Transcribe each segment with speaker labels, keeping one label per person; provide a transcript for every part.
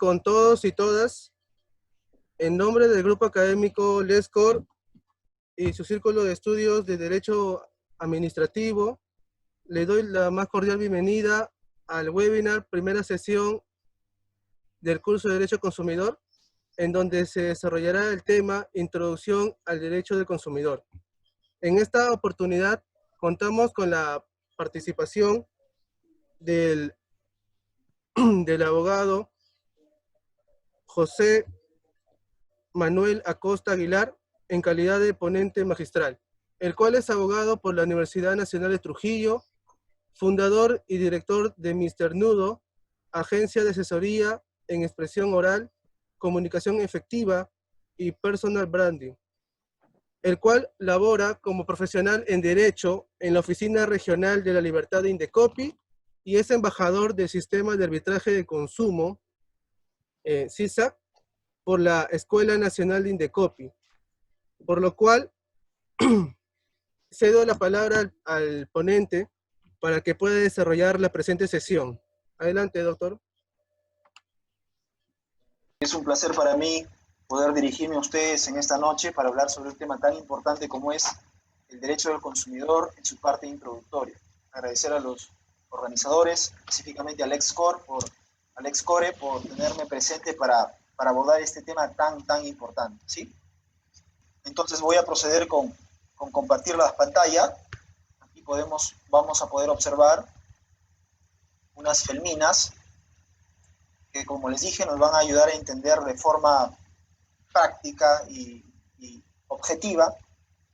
Speaker 1: con todos y todas. En nombre del grupo académico LESCOR y su círculo de estudios de Derecho Administrativo, le doy la más cordial bienvenida al webinar, primera sesión del curso de Derecho Consumidor, en donde se desarrollará el tema Introducción al Derecho del Consumidor. En esta oportunidad contamos con la participación del abogado José Manuel Acosta Aguilar, en calidad de ponente magistral, el cual es abogado por la Universidad Nacional de Trujillo, fundador y director de Mr. Nudo, agencia de asesoría en expresión oral, comunicación efectiva y personal branding, el cual labora como profesional en Derecho en la Oficina Regional de la Libertad de Indecopi y es embajador del Sistema de Arbitraje de Consumo, SISAC, por la Escuela Nacional de Indecopi, por lo cual cedo la palabra al ponente para que pueda desarrollar la presente sesión. Adelante, doctor.
Speaker 2: Es un placer para mí poder dirigirme a ustedes en esta noche para hablar sobre un tema tan importante como es el derecho del consumidor en su parte introductoria. Agradecer a los organizadores, específicamente a LESCOR por tenerme presente para abordar este tema tan importante, ¿sí? Entonces voy a proceder con compartir la pantalla. Aquí vamos a poder observar unas filminas que, como les dije, nos van a ayudar a entender de forma práctica y objetiva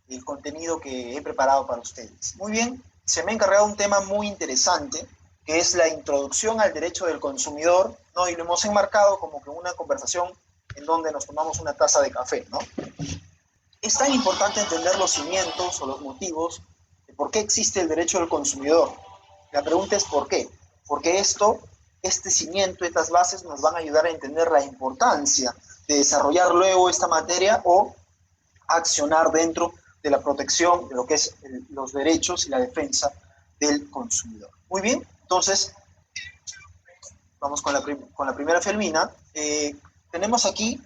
Speaker 2: el contenido que he preparado para ustedes. Muy bien, se me ha encargado un tema muy interesante, que es la introducción al derecho del consumidor, ¿no? Y lo hemos enmarcado como que una conversación en donde nos tomamos una taza de café, ¿no? Es tan importante entender los cimientos o los motivos de por qué existe el derecho del consumidor. La pregunta es ¿por qué? Porque este cimiento, estas bases nos van a ayudar a entender la importancia de desarrollar luego esta materia o accionar dentro de la protección de lo que es los derechos y la defensa del consumidor. Muy bien, entonces vamos con la primera filmina. Tenemos aquí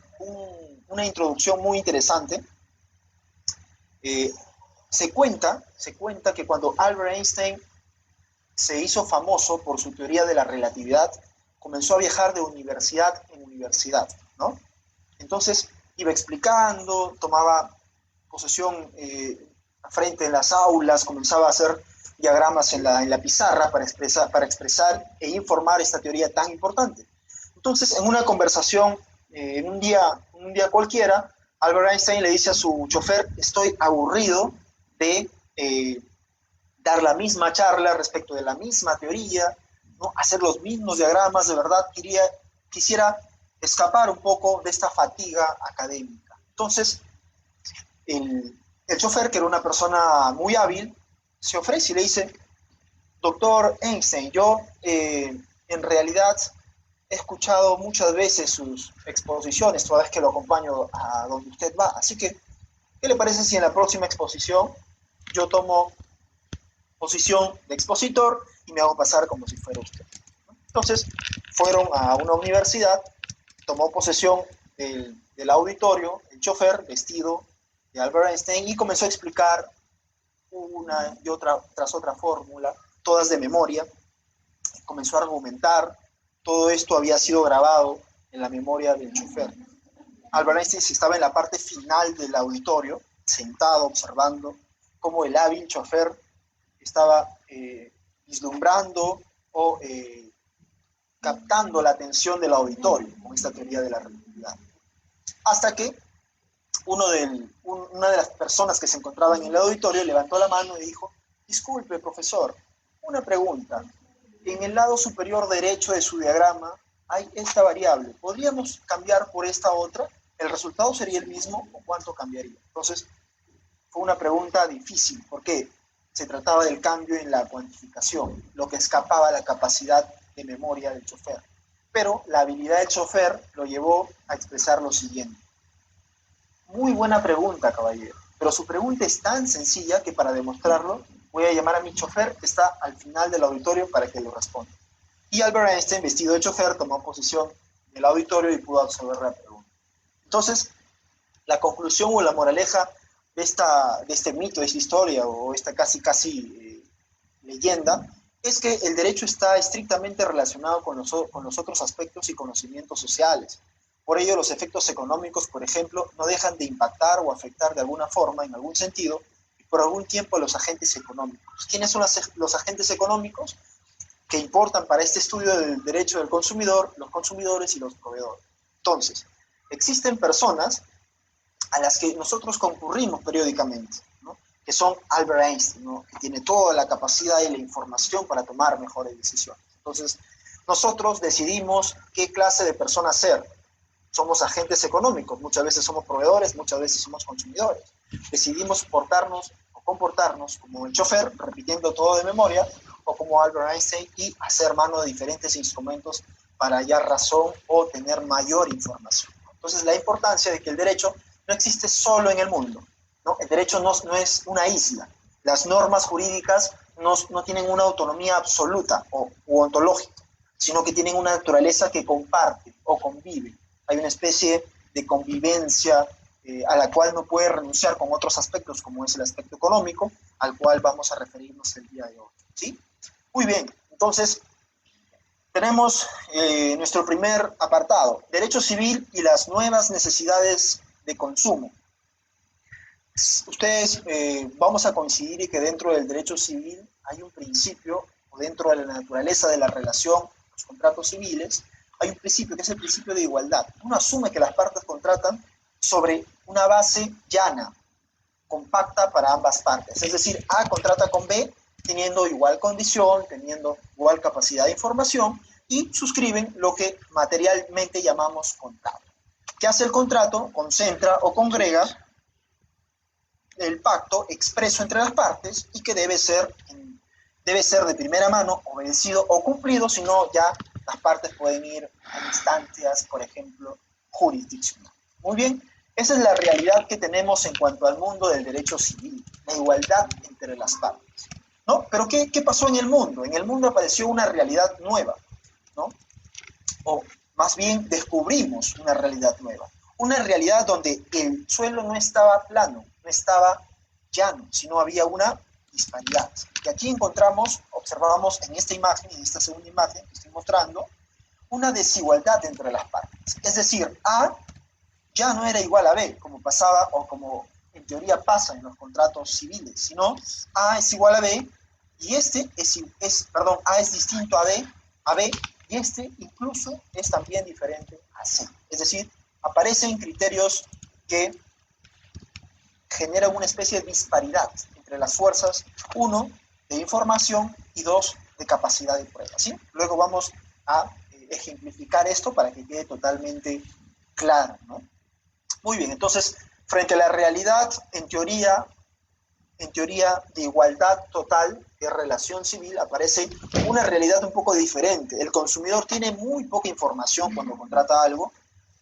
Speaker 2: una introducción muy interesante. Se cuenta que cuando Albert Einstein se hizo famoso por su teoría de la relatividad, comenzó a viajar de universidad en universidad, ¿no? Entonces iba explicando, tomaba posesión frente en las aulas, comenzaba a hacer diagramas en la pizarra para expresar e informar esta teoría tan importante. Entonces, en una conversación, en un día cualquiera, Albert Einstein le dice a su chofer: estoy aburrido de dar la misma charla respecto de la misma teoría, ¿no? Hacer los mismos diagramas, de verdad quisiera escapar un poco de esta fatiga académica. Entonces, el chofer, que era una persona muy hábil, se ofrece y le dice: doctor Einstein, yo en realidad he escuchado muchas veces sus exposiciones, toda vez que lo acompaño a donde usted va, así que, ¿qué le parece si en la próxima exposición yo tomo posición de expositor y me hago pasar como si fuera usted? Entonces fueron a una universidad, tomó posesión del auditorio, el chofer vestido de Albert Einstein, y comenzó a explicar una y otra tras otra fórmula, todas de memoria. Comenzó a argumentar. Todo esto había sido grabado en la memoria del chofer. Albert Einstein estaba en la parte final del auditorio, sentado observando cómo el hábil chofer estaba vislumbrando o captando la atención del auditorio con esta teoría de la relatividad. Hasta que una de las personas que se encontraba en el auditorio levantó la mano y dijo: disculpe, profesor, una pregunta. En el lado superior derecho de su diagrama hay esta variable. ¿Podríamos cambiar por esta otra? ¿El resultado sería el mismo o cuánto cambiaría? Entonces, fue una pregunta difícil porque se trataba del cambio en la cuantificación, lo que escapaba a la capacidad de memoria del chofer. Pero la habilidad del chofer lo llevó a expresar lo siguiente: muy buena pregunta, caballero, pero su pregunta es tan sencilla que para demostrarlo voy a llamar a mi chofer, que está al final del auditorio, para que lo responda. Y Albert Einstein, vestido de chofer, tomó posición el auditorio y pudo absorber la pregunta. Entonces, la conclusión o la moraleja de este mito, de esta historia o esta casi leyenda, es que el derecho está estrictamente relacionado con los otros aspectos y conocimientos sociales. Por ello, los efectos económicos, por ejemplo, no dejan de impactar o afectar de alguna forma, en algún sentido, por algún tiempo a los agentes económicos. ¿Quiénes son los agentes económicos que importan para este estudio del derecho del consumidor? Los consumidores y los proveedores. Entonces, existen personas a las que nosotros concurrimos periódicamente, ¿no? Que son Albert Einstein, ¿no? Que tiene toda la capacidad y la información para tomar mejores decisiones. Entonces, nosotros decidimos qué clase de persona ser. Somos agentes económicos, muchas veces somos proveedores, muchas veces somos consumidores. Decidimos portarnos o comportarnos como el chofer, repitiendo todo de memoria, o como Albert Einstein y hacer mano de diferentes instrumentos para hallar razón o tener mayor información. Entonces, la importancia de que el derecho no existe solo en el mundo, ¿no? El derecho no es una isla. Las normas jurídicas no tienen una autonomía absoluta o ontológica, sino que tienen una naturaleza que comparte o convive. Hay una especie de convivencia a la cual no puede renunciar con otros aspectos, como es el aspecto económico, al cual vamos a referirnos el día de hoy, ¿sí? Muy bien, entonces tenemos nuestro primer apartado, derecho civil y las nuevas necesidades de consumo. Ustedes vamos a coincidir en que dentro del derecho civil hay un principio, o dentro de la naturaleza de la relación, los contratos civiles, hay un principio que es el principio de igualdad. Uno asume que las partes contratan sobre una base llana, compacta para ambas partes. Es decir, A contrata con B teniendo igual condición, teniendo igual capacidad de información y suscriben lo que materialmente llamamos contrato. ¿Qué hace el contrato? Concentra o congrega el pacto expreso entre las partes y que debe ser de primera mano obedecido o cumplido, si no ya las partes pueden ir a instancias, por ejemplo, jurisdiccionales. Muy bien, esa es la realidad que tenemos en cuanto al mundo del derecho civil, la igualdad entre las partes, ¿no? Pero ¿qué pasó en el mundo? En el mundo apareció una realidad nueva, ¿no? O más bien descubrimos una realidad nueva. Una realidad donde el suelo no estaba plano, no estaba llano, sino había una disparidad. Y aquí observamos en esta imagen, en esta segunda imagen que estoy mostrando, una desigualdad entre las partes. Es decir, A ya no era igual a B, como pasaba o como en teoría pasa en los contratos civiles, sino A es igual a B y A es distinto a B y este incluso es también diferente a C. Es decir, aparecen criterios que generan una especie de disparidad entre las fuerzas, uno, de información y dos, de capacidad de prueba, ¿sí? Luego vamos a ejemplificar esto para que quede totalmente claro, ¿no? Muy bien, entonces, frente a la realidad, en teoría de igualdad total de relación civil, aparece una realidad un poco diferente. El consumidor tiene muy poca información cuando contrata algo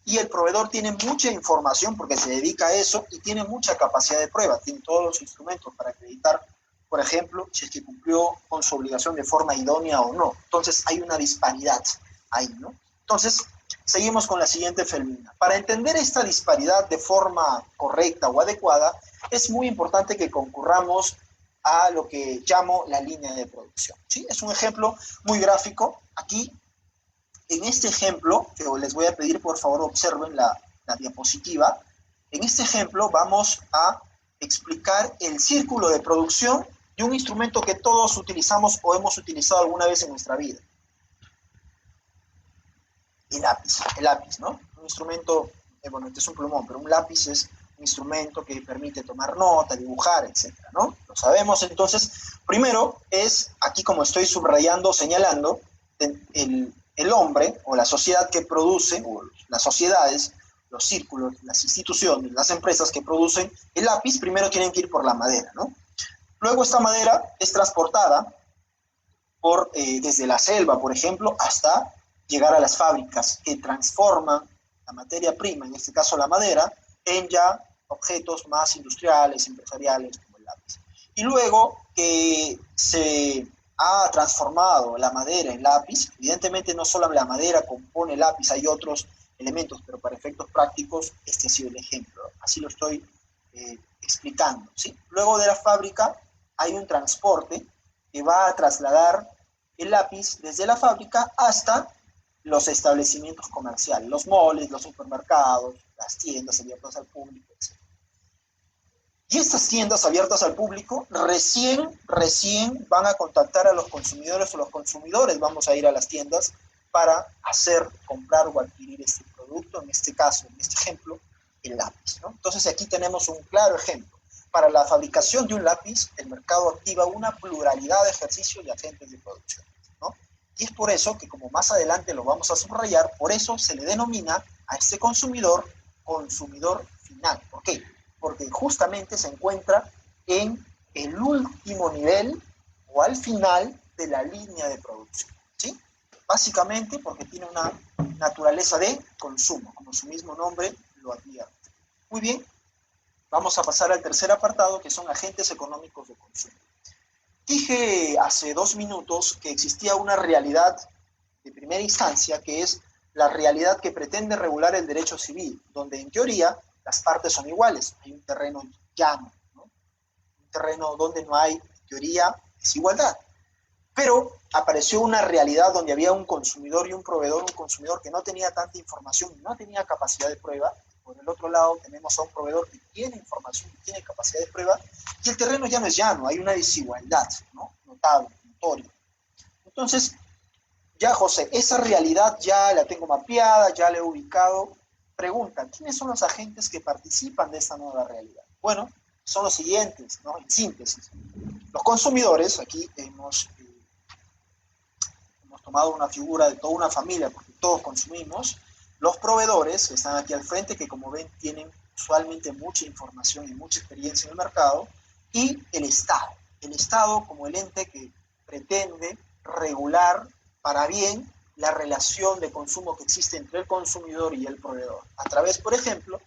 Speaker 2: y el proveedor tiene mucha información porque se dedica a eso y tiene mucha capacidad de prueba, tiene todos los instrumentos para acreditar, por ejemplo, si es que cumplió con su obligación de forma idónea o no. Entonces hay una disparidad ahí, ¿no? Entonces, seguimos con la siguiente felmina. Para entender esta disparidad de forma correcta o adecuada, es muy importante que concurramos a lo que llamo la línea de producción, ¿sí? Es un ejemplo muy gráfico. Aquí, en este ejemplo, que les voy a pedir por favor observen la diapositiva, en este ejemplo vamos a explicar el círculo de producción de un instrumento que todos utilizamos o hemos utilizado alguna vez en nuestra vida. El lápiz, ¿no? Un instrumento, bueno, este es un plumón, pero un lápiz es un instrumento que permite tomar nota, dibujar, etcétera, ¿no? Lo sabemos. Entonces, primero es, aquí como estoy subrayando, señalando, el hombre o la sociedad que produce, o las sociedades, los círculos, las instituciones, las empresas que producen el lápiz, primero tienen que ir por la madera, ¿no? Luego esta madera es transportada desde la selva, por ejemplo, hasta llegar a las fábricas que transforman la materia prima, en este caso la madera, en ya objetos más industriales, empresariales, como el lápiz. Y luego que se ha transformado la madera en lápiz. Evidentemente no solo la madera compone el lápiz, hay otros elementos, pero para efectos prácticos este ha sido el ejemplo. Así lo estoy explicando, ¿sí? Luego de la fábrica hay un transporte que va a trasladar el lápiz desde la fábrica hasta los establecimientos comerciales, los malls, los supermercados, las tiendas abiertas al público, etc. Y estas tiendas abiertas al público recién van a contactar a los consumidores, o los consumidores vamos a ir a las tiendas para hacer, comprar o adquirir este producto, en este caso, en este ejemplo, el lápiz, ¿no? Entonces aquí tenemos un claro ejemplo. Para la fabricación de un lápiz, el mercado activa una pluralidad de ejercicios y agentes de producción, ¿no? Y es por eso que, como más adelante lo vamos a subrayar, por eso se le denomina a este consumidor final. ¿Por qué? Porque justamente se encuentra en el último nivel o al final de la línea de producción, ¿sí? Básicamente porque tiene una naturaleza de consumo, como su mismo nombre lo advierte. Muy bien, vamos a pasar al tercer apartado, que son agentes económicos de consumo. Dije hace 2 minutos que existía una realidad de primera instancia, que es la realidad que pretende regular el derecho civil, donde en teoría las partes son iguales. Hay un terreno llano, ¿no? Un terreno donde no hay, en teoría, desigualdad. Pero apareció una realidad donde había un consumidor y un proveedor, un consumidor que no tenía tanta información y no tenía capacidad de prueba. Por el otro lado tenemos a un proveedor que tiene información y tiene capacidad de prueba, y el terreno ya no es llano, hay una desigualdad, ¿no? Notable, notoria. Entonces, ya José, esa realidad ya la tengo mapeada, ya la he ubicado. Pregunta, ¿quiénes son los agentes que participan de esta nueva realidad? Bueno, son los siguientes, ¿no? En síntesis. Los consumidores, aquí hemos tomado una figura de toda una familia, porque todos consumimos. Los proveedores, que están aquí al frente, que como ven tienen usualmente mucha información y mucha experiencia en el mercado, y el Estado como el ente que pretende regular para bien la relación de consumo que existe entre el consumidor y el proveedor, a través, por ejemplo,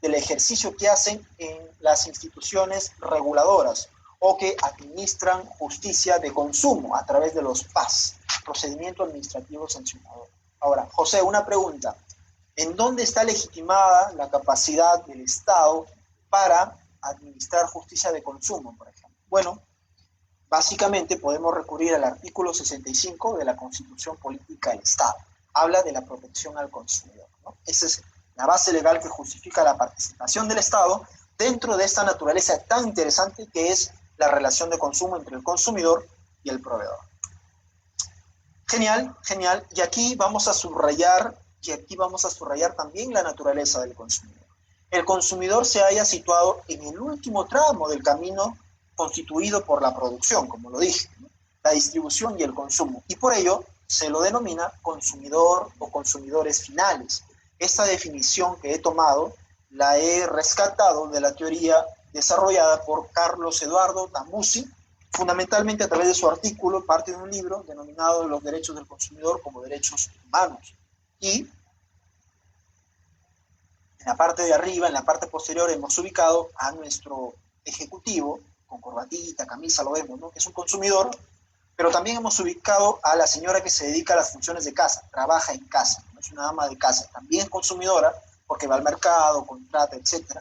Speaker 2: del ejercicio que hacen en las instituciones reguladoras o que administran justicia de consumo a través de los PAS, procedimiento administrativo sancionador. Ahora, José, una pregunta. ¿En dónde está legitimada la capacidad del Estado para administrar justicia de consumo, por ejemplo? Bueno, básicamente podemos recurrir al artículo 65 de la Constitución Política del Estado. Habla de la protección al consumidor, ¿no? Esa es la base legal que justifica la participación del Estado dentro de esta naturaleza tan interesante que es la relación de consumo entre el consumidor y el proveedor. Genial, genial. Y aquí vamos a subrayar también la naturaleza del consumidor. El consumidor se haya situado en el último tramo del camino constituido por la producción, como lo dije, ¿no? La distribución y el consumo. Y por ello se lo denomina consumidor o consumidores finales. Esta definición que he tomado la he rescatado de la teoría desarrollada por Carlos Eduardo Tamusi, fundamentalmente a través de su artículo, parte de un libro denominado Los derechos del consumidor como derechos humanos. Y en la parte de arriba, en la parte posterior, hemos ubicado a nuestro ejecutivo, con corbatita, camisa, lo vemos, ¿no? Que es un consumidor, pero también hemos ubicado a la señora que se dedica a las funciones de casa, trabaja en casa, ¿no? Es una ama de casa, también consumidora, porque va al mercado, contrata, etc.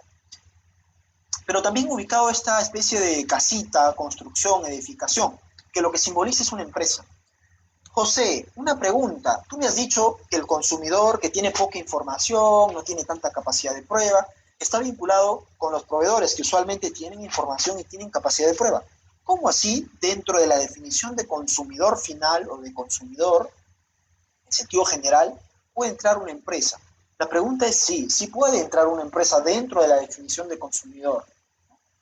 Speaker 2: Pero también ubicado esta especie de casita, construcción, edificación, que lo que simboliza es una empresa. José, una pregunta. Tú me has dicho que el consumidor que tiene poca información, no tiene tanta capacidad de prueba, está vinculado con los proveedores que usualmente tienen información y tienen capacidad de prueba. ¿Cómo así, dentro de la definición de consumidor final o de consumidor, en sentido general, puede entrar una empresa? La pregunta es sí, sí puede entrar una empresa dentro de la definición de consumidor,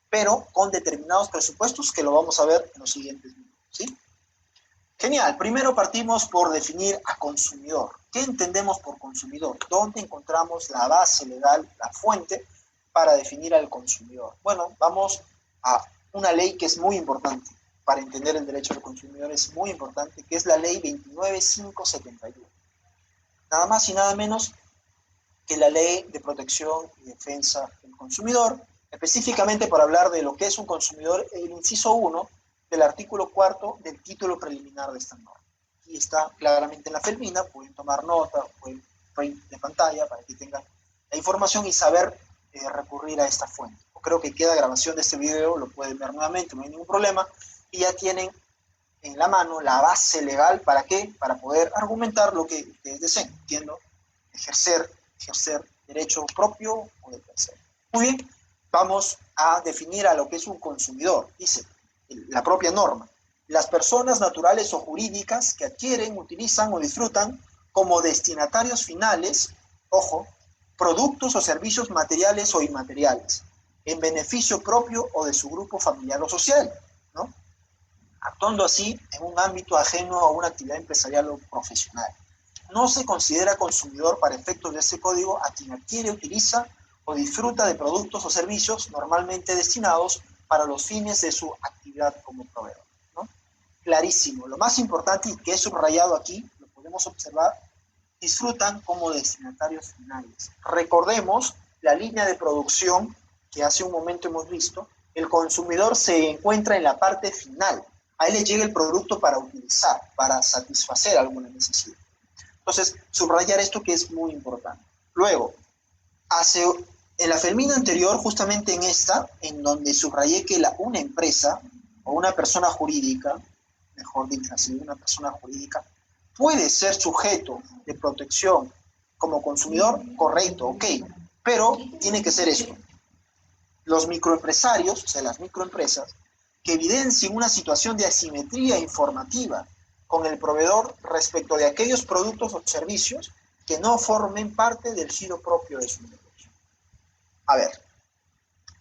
Speaker 2: pero con determinados presupuestos que lo vamos a ver en los siguientes minutos, ¿sí? Genial, primero partimos por definir a consumidor. ¿Qué entendemos por consumidor? ¿Dónde encontramos la base legal, la fuente para definir al consumidor? Bueno, vamos a una ley que es muy importante para entender el derecho del consumidor, es muy importante, que es la ley 29571. Nada más y nada menos que la ley de protección y defensa del consumidor. Específicamente para hablar de lo que es un consumidor, el inciso 1 del artículo 4 del título preliminar de esta norma. Aquí está claramente en la felmina, pueden tomar nota, pueden print de pantalla para que tengan la información y saber recurrir a esta fuente. Creo que queda grabación de este video, lo pueden ver nuevamente, no hay ningún problema, y ya tienen en la mano la base legal, ¿para qué? Para poder argumentar lo que ustedes deseen, entiendo, ejercer derecho propio o de tercero. Muy bien, vamos a definir a lo que es un consumidor. Dice la propia norma: las personas naturales o jurídicas que adquieren, utilizan o disfrutan como destinatarios finales, ojo, productos o servicios materiales o inmateriales, en beneficio propio o de su grupo familiar o social, ¿no? Actuando así en un ámbito ajeno a una actividad empresarial o profesional. No se considera consumidor para efectos de este código a quien adquiere, utiliza o disfruta de productos o servicios normalmente destinados para los fines de su actividad como proveedor, ¿no? Clarísimo. Lo más importante y que es subrayado aquí, lo podemos observar, disfrutan como destinatarios finales. Recordemos la línea de producción que hace un momento hemos visto. El consumidor se encuentra en la parte final. A él le llega el producto para utilizar, para satisfacer alguna necesidad. Entonces, subrayar esto que es muy importante. Luego, en la felmina anterior, justamente en esta, en donde subrayé que una empresa o una persona jurídica, mejor dicho así, una persona jurídica, puede ser sujeto de protección como consumidor, correcto, ok, pero tiene que ser esto. Los microempresarios, o sea, las microempresas, que evidencien una situación de asimetría informativa con el proveedor respecto de aquellos productos o servicios que no formen parte del giro propio de su negocio. A ver,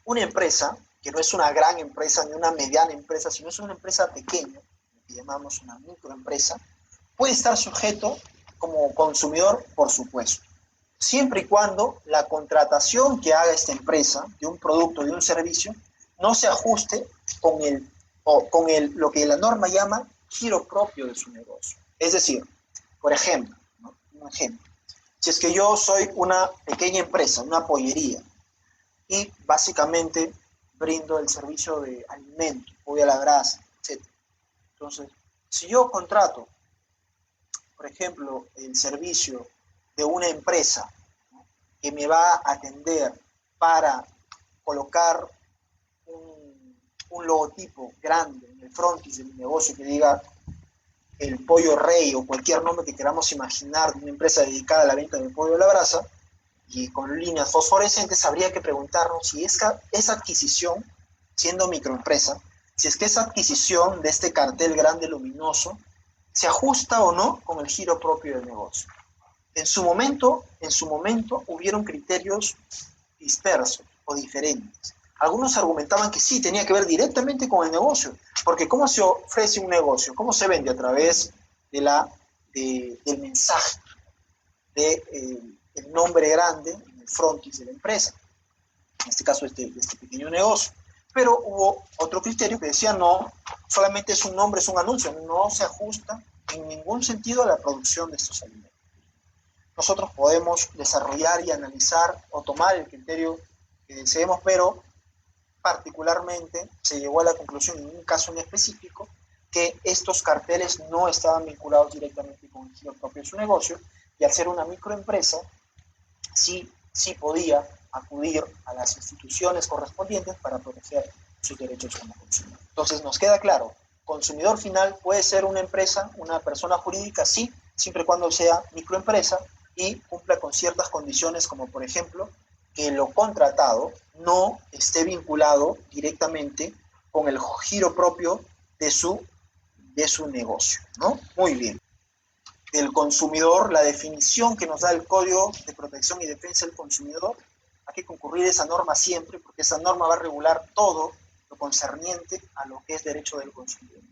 Speaker 2: una empresa, que no es una gran empresa ni una mediana empresa, sino es una empresa pequeña, que llamamos una microempresa, puede estar sujeto como consumidor, por supuesto, siempre y cuando la contratación que haga esta empresa de un producto, de un servicio, no se ajuste con lo que la norma llama giro propio de su negocio. Es decir, por ejemplo, ¿no? Un ejemplo, si es que yo soy una pequeña empresa, una pollería, y básicamente brindo el servicio de alimentos, pollo a la brasa, etc. Entonces, si yo contrato, por ejemplo, el servicio de una empresa, ¿no?, que me va a atender para colocar un logotipo grande en el frontis de mi negocio que diga el Pollo Rey o cualquier nombre que queramos imaginar de una empresa dedicada a la venta del pollo a la brasa y con líneas fosforescentes, habría que preguntarnos si esa adquisición, siendo microempresa, si es que esa adquisición de este cartel grande luminoso se ajusta o no con el giro propio del negocio. En su momento hubieron criterios dispersos o diferentes. Algunos argumentaban que sí, tenía que ver directamente con el negocio, porque ¿cómo se ofrece un negocio? ¿Cómo se vende? A través del mensaje, del nombre grande en el frontis de la empresa, en este caso de este pequeño negocio. Pero hubo otro criterio que decía no, solamente es un nombre, es un anuncio, no se ajusta en ningún sentido a la producción de estos alimentos. Nosotros podemos desarrollar y analizar o tomar el criterio que deseemos, pero particularmente se llegó a la conclusión en un caso en específico que estos carteles no estaban vinculados directamente con el giro propio de su negocio, y al ser una microempresa sí podía acudir a las instituciones correspondientes para proteger sus derechos como consumidor. Entonces nos queda claro, consumidor final puede ser una empresa, una persona jurídica, sí, siempre y cuando sea microempresa y cumpla con ciertas condiciones, como por ejemplo que lo contratado no esté vinculado directamente con el giro propio de su negocio, ¿no? Muy bien. Del consumidor, la definición que nos da el Código de Protección y Defensa del Consumidor, hay que concurrir a esa norma siempre, porque esa norma va a regular todo lo concerniente a lo que es derecho del consumidor.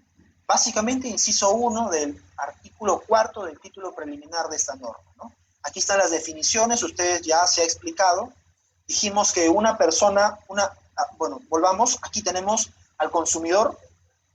Speaker 2: Básicamente, inciso 1 del artículo 4 del título preliminar de esta norma, ¿no? Aquí están las definiciones, ustedes ya se ha explicado. Dijimos que una persona, bueno, volvamos, aquí tenemos al consumidor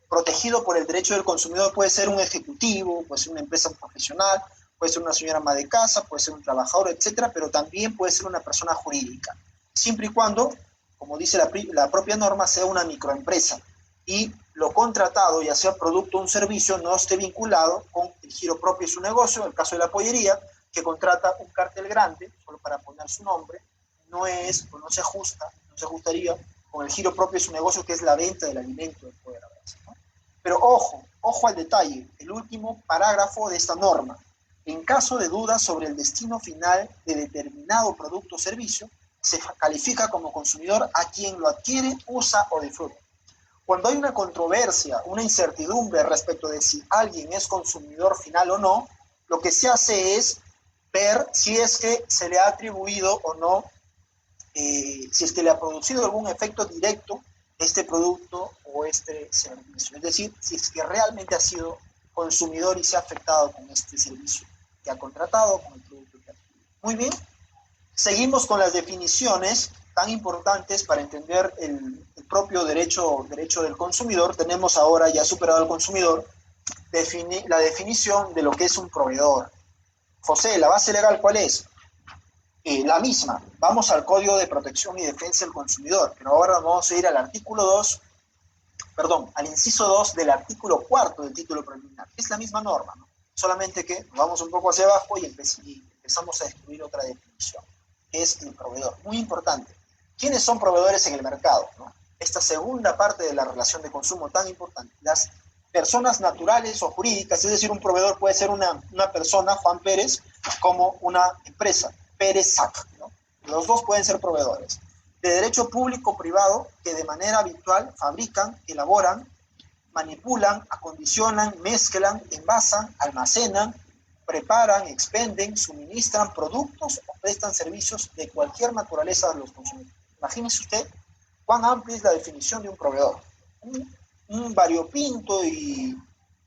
Speaker 2: protegido por el derecho del consumidor. Puede ser un ejecutivo, puede ser una empresa profesional, puede ser una señora ama de casa, puede ser un trabajador, etcétera, pero también puede ser una persona jurídica, siempre y cuando, como dice la propia norma, sea una microempresa. y lo contratado, ya sea producto o un servicio, no esté vinculado con el giro propio de su negocio. En el caso de la pollería, que contrata un cartel grande, solo para poner su nombre, no es, o no se ajusta, no se ajustaría con el giro propio de su negocio, que es la venta del alimento del poder abrazo, ¿no? Pero ojo, ojo al detalle, el último parágrafo de esta norma. En caso de dudas sobre el destino final de determinado producto o servicio, se califica como consumidor a quien lo adquiere, usa o disfruta. Cuando hay una controversia, una incertidumbre respecto de si alguien es consumidor final o no, lo que se hace es ver si es que se le ha atribuido o no, si es que le ha producido algún efecto directo este producto o este servicio. Es decir, si es que realmente ha sido consumidor y se ha afectado con este servicio que ha contratado, con el producto que ha adquirido. Muy bien, seguimos con las definiciones tan importantes para entender el propio derecho del consumidor. Tenemos ahora, ya superado al consumidor, la definición de lo que es un proveedor. José, ¿la base legal cuál es? La misma. Vamos al Código de Protección y Defensa del Consumidor, pero ahora vamos a ir al artículo 2, perdón, al inciso 2 del artículo 4 del título preliminar. Es la misma norma, ¿no? Solamente que vamos un poco hacia abajo y empezamos a descubrir otra definición, que es el proveedor. Muy importante. ¿Quiénes son proveedores en el mercado, ¿no? Esta segunda parte de la relación de consumo tan importante. Las personas naturales o jurídicas, es decir, un proveedor puede ser una persona, Juan Pérez, como una empresa, Pérez SAC, ¿no? Los dos pueden ser proveedores. De derecho público o privado, que de manera habitual fabrican, elaboran, manipulan, acondicionan, mezclan, envasan, almacenan, preparan, expenden, suministran productos o prestan servicios de cualquier naturaleza a los consumidores. Imagínese usted cuán amplia es la definición de un proveedor. Un variopinto y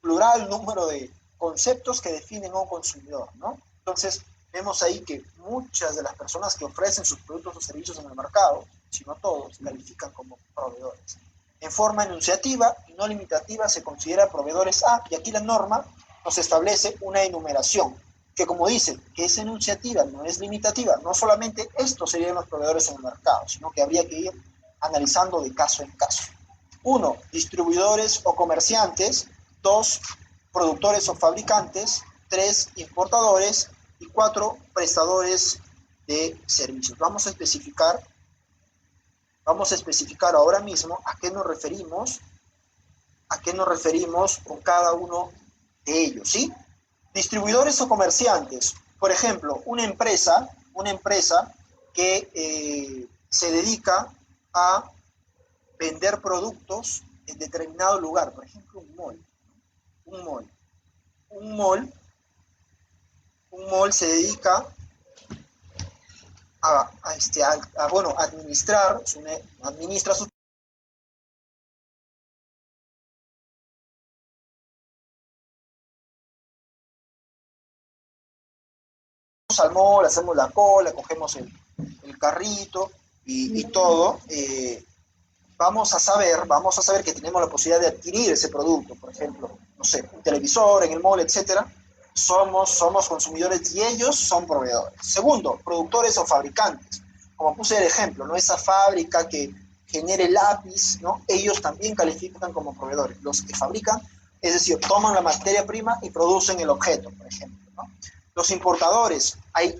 Speaker 2: plural número de conceptos que definen a un consumidor, ¿no? Entonces, vemos ahí que muchas de las personas que ofrecen sus productos o servicios en el mercado, si no todos, califican como proveedores. En forma enunciativa y no limitativa se considera proveedores A, y aquí la norma nos establece una enumeración, que como dice, que es enunciativa, no es limitativa. No solamente estos serían los proveedores en el mercado, sino que habría que ir analizando de caso en caso. 1. Distribuidores o comerciantes. 2. Productores o fabricantes. 3. Importadores. Y 4. Prestadores de servicios. Vamos a especificar ahora mismo a qué nos referimos con cada uno de ellos, ¿sí? Distribuidores o comerciantes. Por ejemplo, una empresa que se dedica a vender productos en determinado lugar, por ejemplo, un mall se dedica a administra sus al mall, hacemos la cola, cogemos el carrito y todo. Vamos a saber que tenemos la posibilidad de adquirir ese producto, por ejemplo, no sé, un televisor en el mall, etcétera. Somos consumidores y ellos son proveedores. Segundo, productores o fabricantes. Como puse el ejemplo, ¿no? Esa fábrica que genere lápiz, ¿no? Ellos también califican como proveedores. Los que fabrican, es decir, toman la materia prima y producen el objeto, por ejemplo, ¿no? Los importadores, hay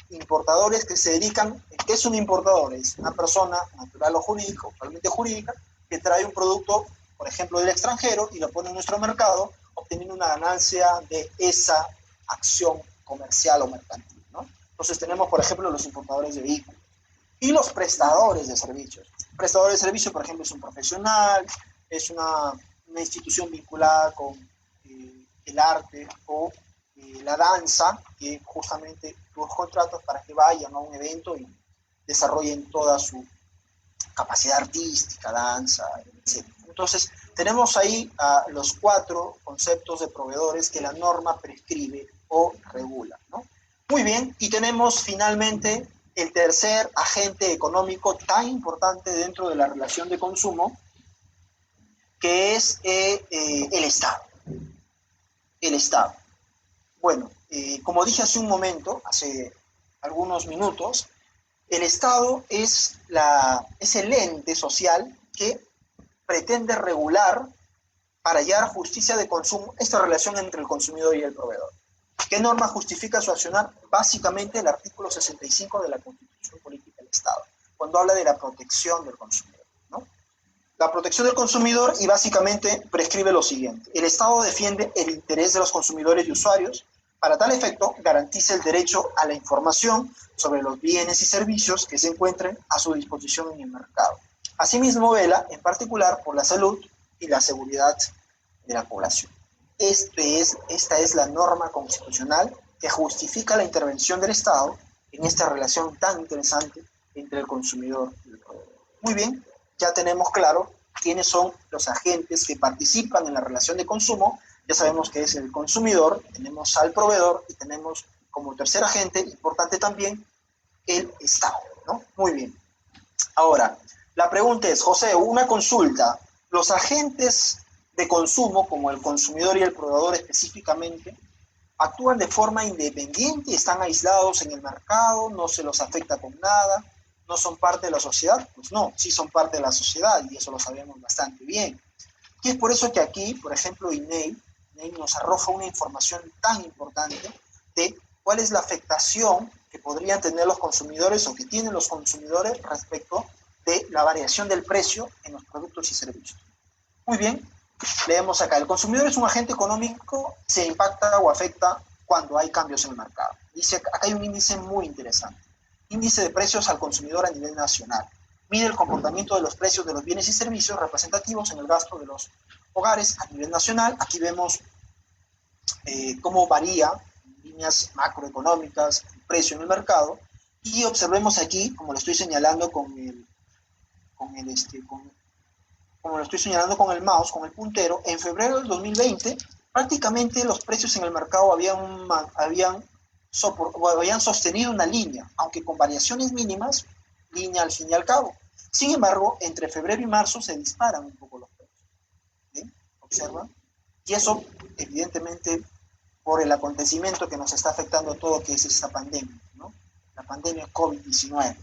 Speaker 2: importadores que se dedican, ¿qué es un importador? Es una persona natural o jurídica, totalmente jurídica, que trae un producto, por ejemplo, del extranjero y lo pone en nuestro mercado, obteniendo una ganancia de esa acción comercial o mercantil, ¿no? Entonces tenemos, por ejemplo, los importadores de vehículos y los prestadores de servicios. Prestador de servicio, por ejemplo, es un profesional, es una institución vinculada con el arte o la danza, que justamente los contratos para que vayan a un evento y desarrollen toda su capacidad artística, danza, etc. Entonces, tenemos ahí los 4 conceptos de proveedores que la norma prescribe o regula, ¿no? Muy bien, y tenemos finalmente el tercer agente económico tan importante dentro de la relación de consumo, que es el Estado. El Estado. Bueno, como dije hace un momento, hace algunos minutos, el Estado es el ente social que pretende regular para hallar justicia de consumo esta relación entre el consumidor y el proveedor. ¿Qué norma justifica su accionar? Básicamente el artículo 65 de la Constitución Política del Estado, cuando habla de la protección del consumidor, ¿no? La protección del consumidor y básicamente prescribe lo siguiente. El Estado defiende el interés de los consumidores y usuarios. Para tal efecto, garantiza el derecho a la información sobre los bienes y servicios que se encuentren a su disposición en el mercado. Asimismo, vela en particular por la salud y la seguridad de la población. Esta es la norma constitucional que justifica la intervención del Estado en esta relación tan interesante entre el consumidor y el proveedor. Muy bien, ya tenemos claro quiénes son los agentes que participan en la relación de consumo. Ya sabemos que es el consumidor, tenemos al proveedor y tenemos como tercer agente, importante también, el Estado, ¿no? Muy bien. Ahora, la pregunta es, José, una consulta. Los agentes de consumo, como el consumidor y el proveedor específicamente, actúan de forma independiente, están aislados en el mercado, no se los afecta con nada, no son parte de la sociedad. Pues no, sí son parte de la sociedad y eso lo sabemos bastante bien. Y es por eso que aquí, por ejemplo, INEI nos arroja una información tan importante de cuál es la afectación que podrían tener los consumidores o que tienen los consumidores respecto de la variación del precio en los productos y servicios. Muy bien, leemos acá. El consumidor es un agente económico, se impacta o afecta cuando hay cambios en el mercado. Dice, acá hay un índice muy interesante. Índice de precios al consumidor a nivel nacional. Mide el comportamiento de los precios de los bienes y servicios representativos en el gasto de los hogares a nivel nacional. Aquí vemos cómo varía en líneas macroeconómicas el precio en el mercado. Y observemos aquí, como lo estoy señalando con el mouse, con el puntero, en febrero del 2020, prácticamente los precios en el mercado habían sostenido una línea, aunque con variaciones mínimas, línea al fin y al cabo. Sin embargo, entre febrero y marzo se disparan un poco los precios. ¿Bien? ¿Observan? Y eso, evidentemente, por el acontecimiento que nos está afectando a todo, que es esta pandemia, ¿no? La pandemia COVID-19.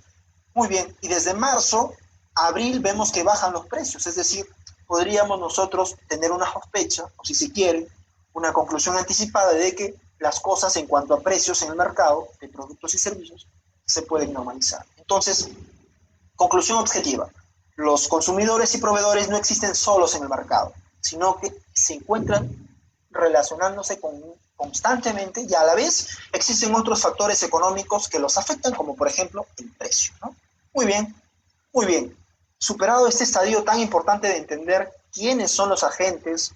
Speaker 2: Muy bien, y desde marzo a abril vemos que bajan los precios, es decir, podríamos nosotros tener una sospecha, o si se quiere, una conclusión anticipada de que las cosas en cuanto a precios en el mercado de productos y servicios se pueden normalizar. Entonces, conclusión objetiva, los consumidores y proveedores no existen solos en el mercado, sino que se encuentran relacionándose constantemente y a la vez existen otros factores económicos que los afectan, como por ejemplo el precio, ¿no? Muy bien, muy bien. Superado este estadio tan importante de entender quiénes son los agentes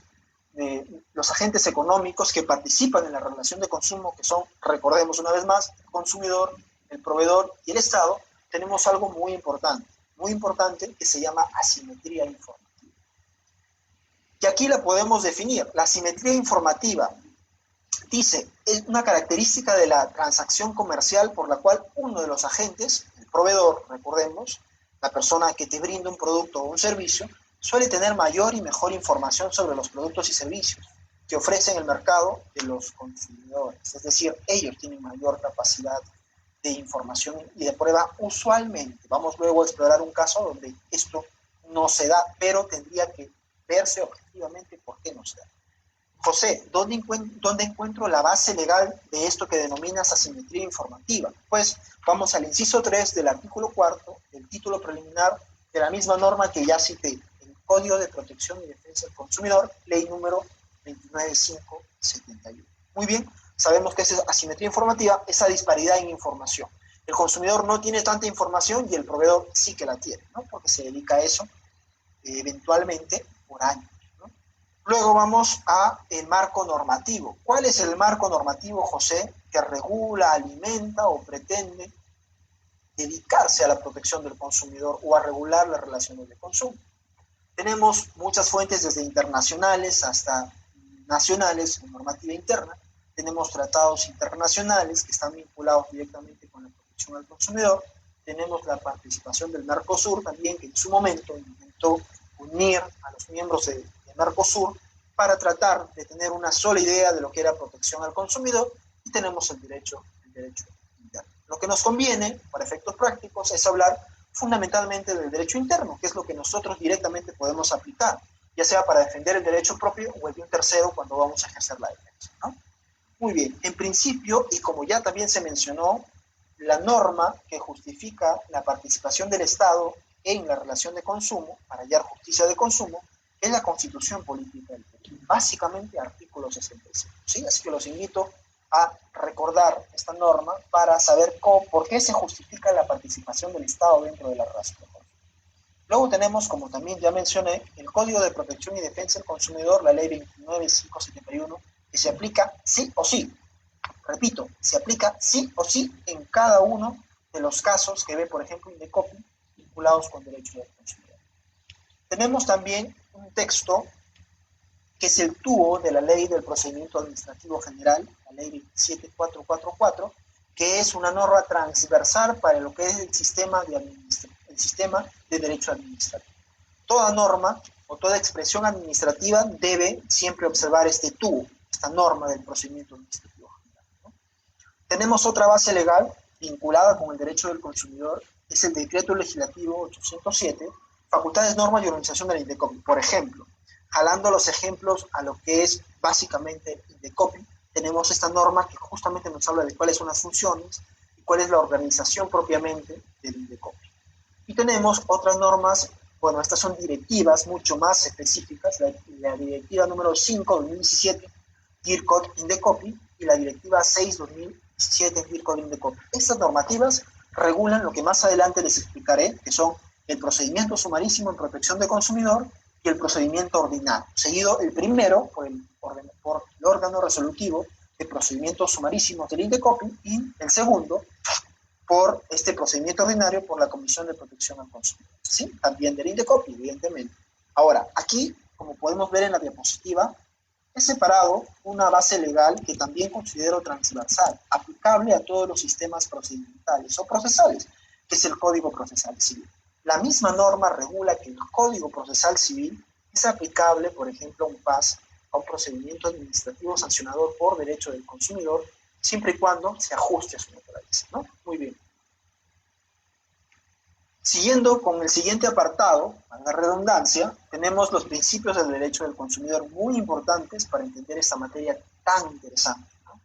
Speaker 2: económicos que participan en la relación de consumo, que son, recordemos una vez más, el consumidor, el proveedor y el Estado, tenemos algo muy importante que se llama asimetría informativa. Y aquí la podemos definir. La asimetría informativa dice, es una característica de la transacción comercial por la cual uno de los agentes, el proveedor, recordemos, la persona que te brinda un producto o un servicio, suele tener mayor y mejor información sobre los productos y servicios que ofrecen el mercado de los consumidores. Es decir, ellos tienen mayor capacidad de información y de prueba usualmente. Vamos luego a explorar un caso donde esto no se da, pero tendría que verse objetivamente por qué no se da. José, ¿dónde encuentro la base legal de esto que denominas asimetría informativa? Pues vamos al inciso 3 del artículo 4 del título preliminar de la misma norma que ya cité, el Código de Protección y Defensa del Consumidor, ley número 29571. Muy bien, sabemos que esa asimetría informativa, esa disparidad en información. El consumidor no tiene tanta información y el proveedor sí que la tiene, ¿no? Porque se dedica a eso eventualmente por años. Luego vamos al marco normativo. ¿Cuál es el marco normativo, José, que regula, alimenta o pretende dedicarse a la protección del consumidor o a regular las relaciones de consumo? Tenemos muchas fuentes, desde internacionales hasta nacionales, en normativa interna. Tenemos tratados internacionales que están vinculados directamente con la protección al consumidor. Tenemos la participación del Mercosur también, que en su momento intentó unir a los miembros de Mercosur para tratar de tener una sola idea de lo que era protección al consumidor, y tenemos el derecho interno. Lo que nos conviene, para efectos prácticos, es hablar fundamentalmente del derecho interno, que es lo que nosotros directamente podemos aplicar, ya sea para defender el derecho propio o el de un tercero cuando vamos a ejercer la defensa, ¿no? Muy bien, en principio, y como ya también se mencionó, la norma que justifica la participación del Estado en la relación de consumo, para hallar justicia de consumo, es la Constitución Política del Perú, básicamente artículo 65, ¿sí? Así que los invito a recordar esta norma para saber por qué se justifica la participación del Estado dentro de la relación de consumo. Luego tenemos, como también ya mencioné, el Código de Protección y Defensa del Consumidor, la Ley 29571, que se aplica sí o sí. Repito, se aplica sí o sí en cada uno de los casos que ve, por ejemplo, Indecopi, vinculados con derechos del consumidor. Tenemos también un texto que es el tubo de la Ley del Procedimiento Administrativo General, la Ley 27444, que es una norma transversal para lo que es el sistema de derecho administrativo. Toda norma o toda expresión administrativa debe siempre observar este tubo, esta norma del procedimiento administrativo general, ¿no? Tenemos otra base legal vinculada con el derecho del consumidor, es el Decreto Legislativo 807, facultades, normas y organización del Indecopi. Por ejemplo, jalando los ejemplos a lo que es básicamente Indecopi, tenemos esta norma que justamente nos habla de cuáles son las funciones y cuál es la organización propiamente del Indecopi. Y tenemos otras normas, bueno, estas son directivas mucho más específicas, la directiva número 5/2017, DIRCOT Indecopi, y la directiva 6/2017, DIRCOT Indecopi. Estas normativas regulan lo que más adelante les explicaré, que son el procedimiento sumarísimo en protección de consumidor y el procedimiento ordinario, seguido el primero por el órgano resolutivo de procedimientos sumarísimos del Indecopi y el segundo por este procedimiento ordinario por la Comisión de Protección al Consumidor, ¿sí? También del Indecopi, evidentemente. Ahora, aquí, como podemos ver en la diapositiva, he separado una base legal que también considero transversal, aplicable a todos los sistemas procedimentales o procesales, que es el Código Procesal Civil. La misma norma regula que el Código Procesal Civil es aplicable, por ejemplo, a un PAS, a un procedimiento administrativo sancionador por derecho del consumidor, siempre y cuando se ajuste a su naturaleza, ¿no? Muy bien. Siguiendo con el siguiente apartado, a la redundancia, tenemos los principios del derecho del consumidor muy importantes para entender esta materia tan interesante, ¿no?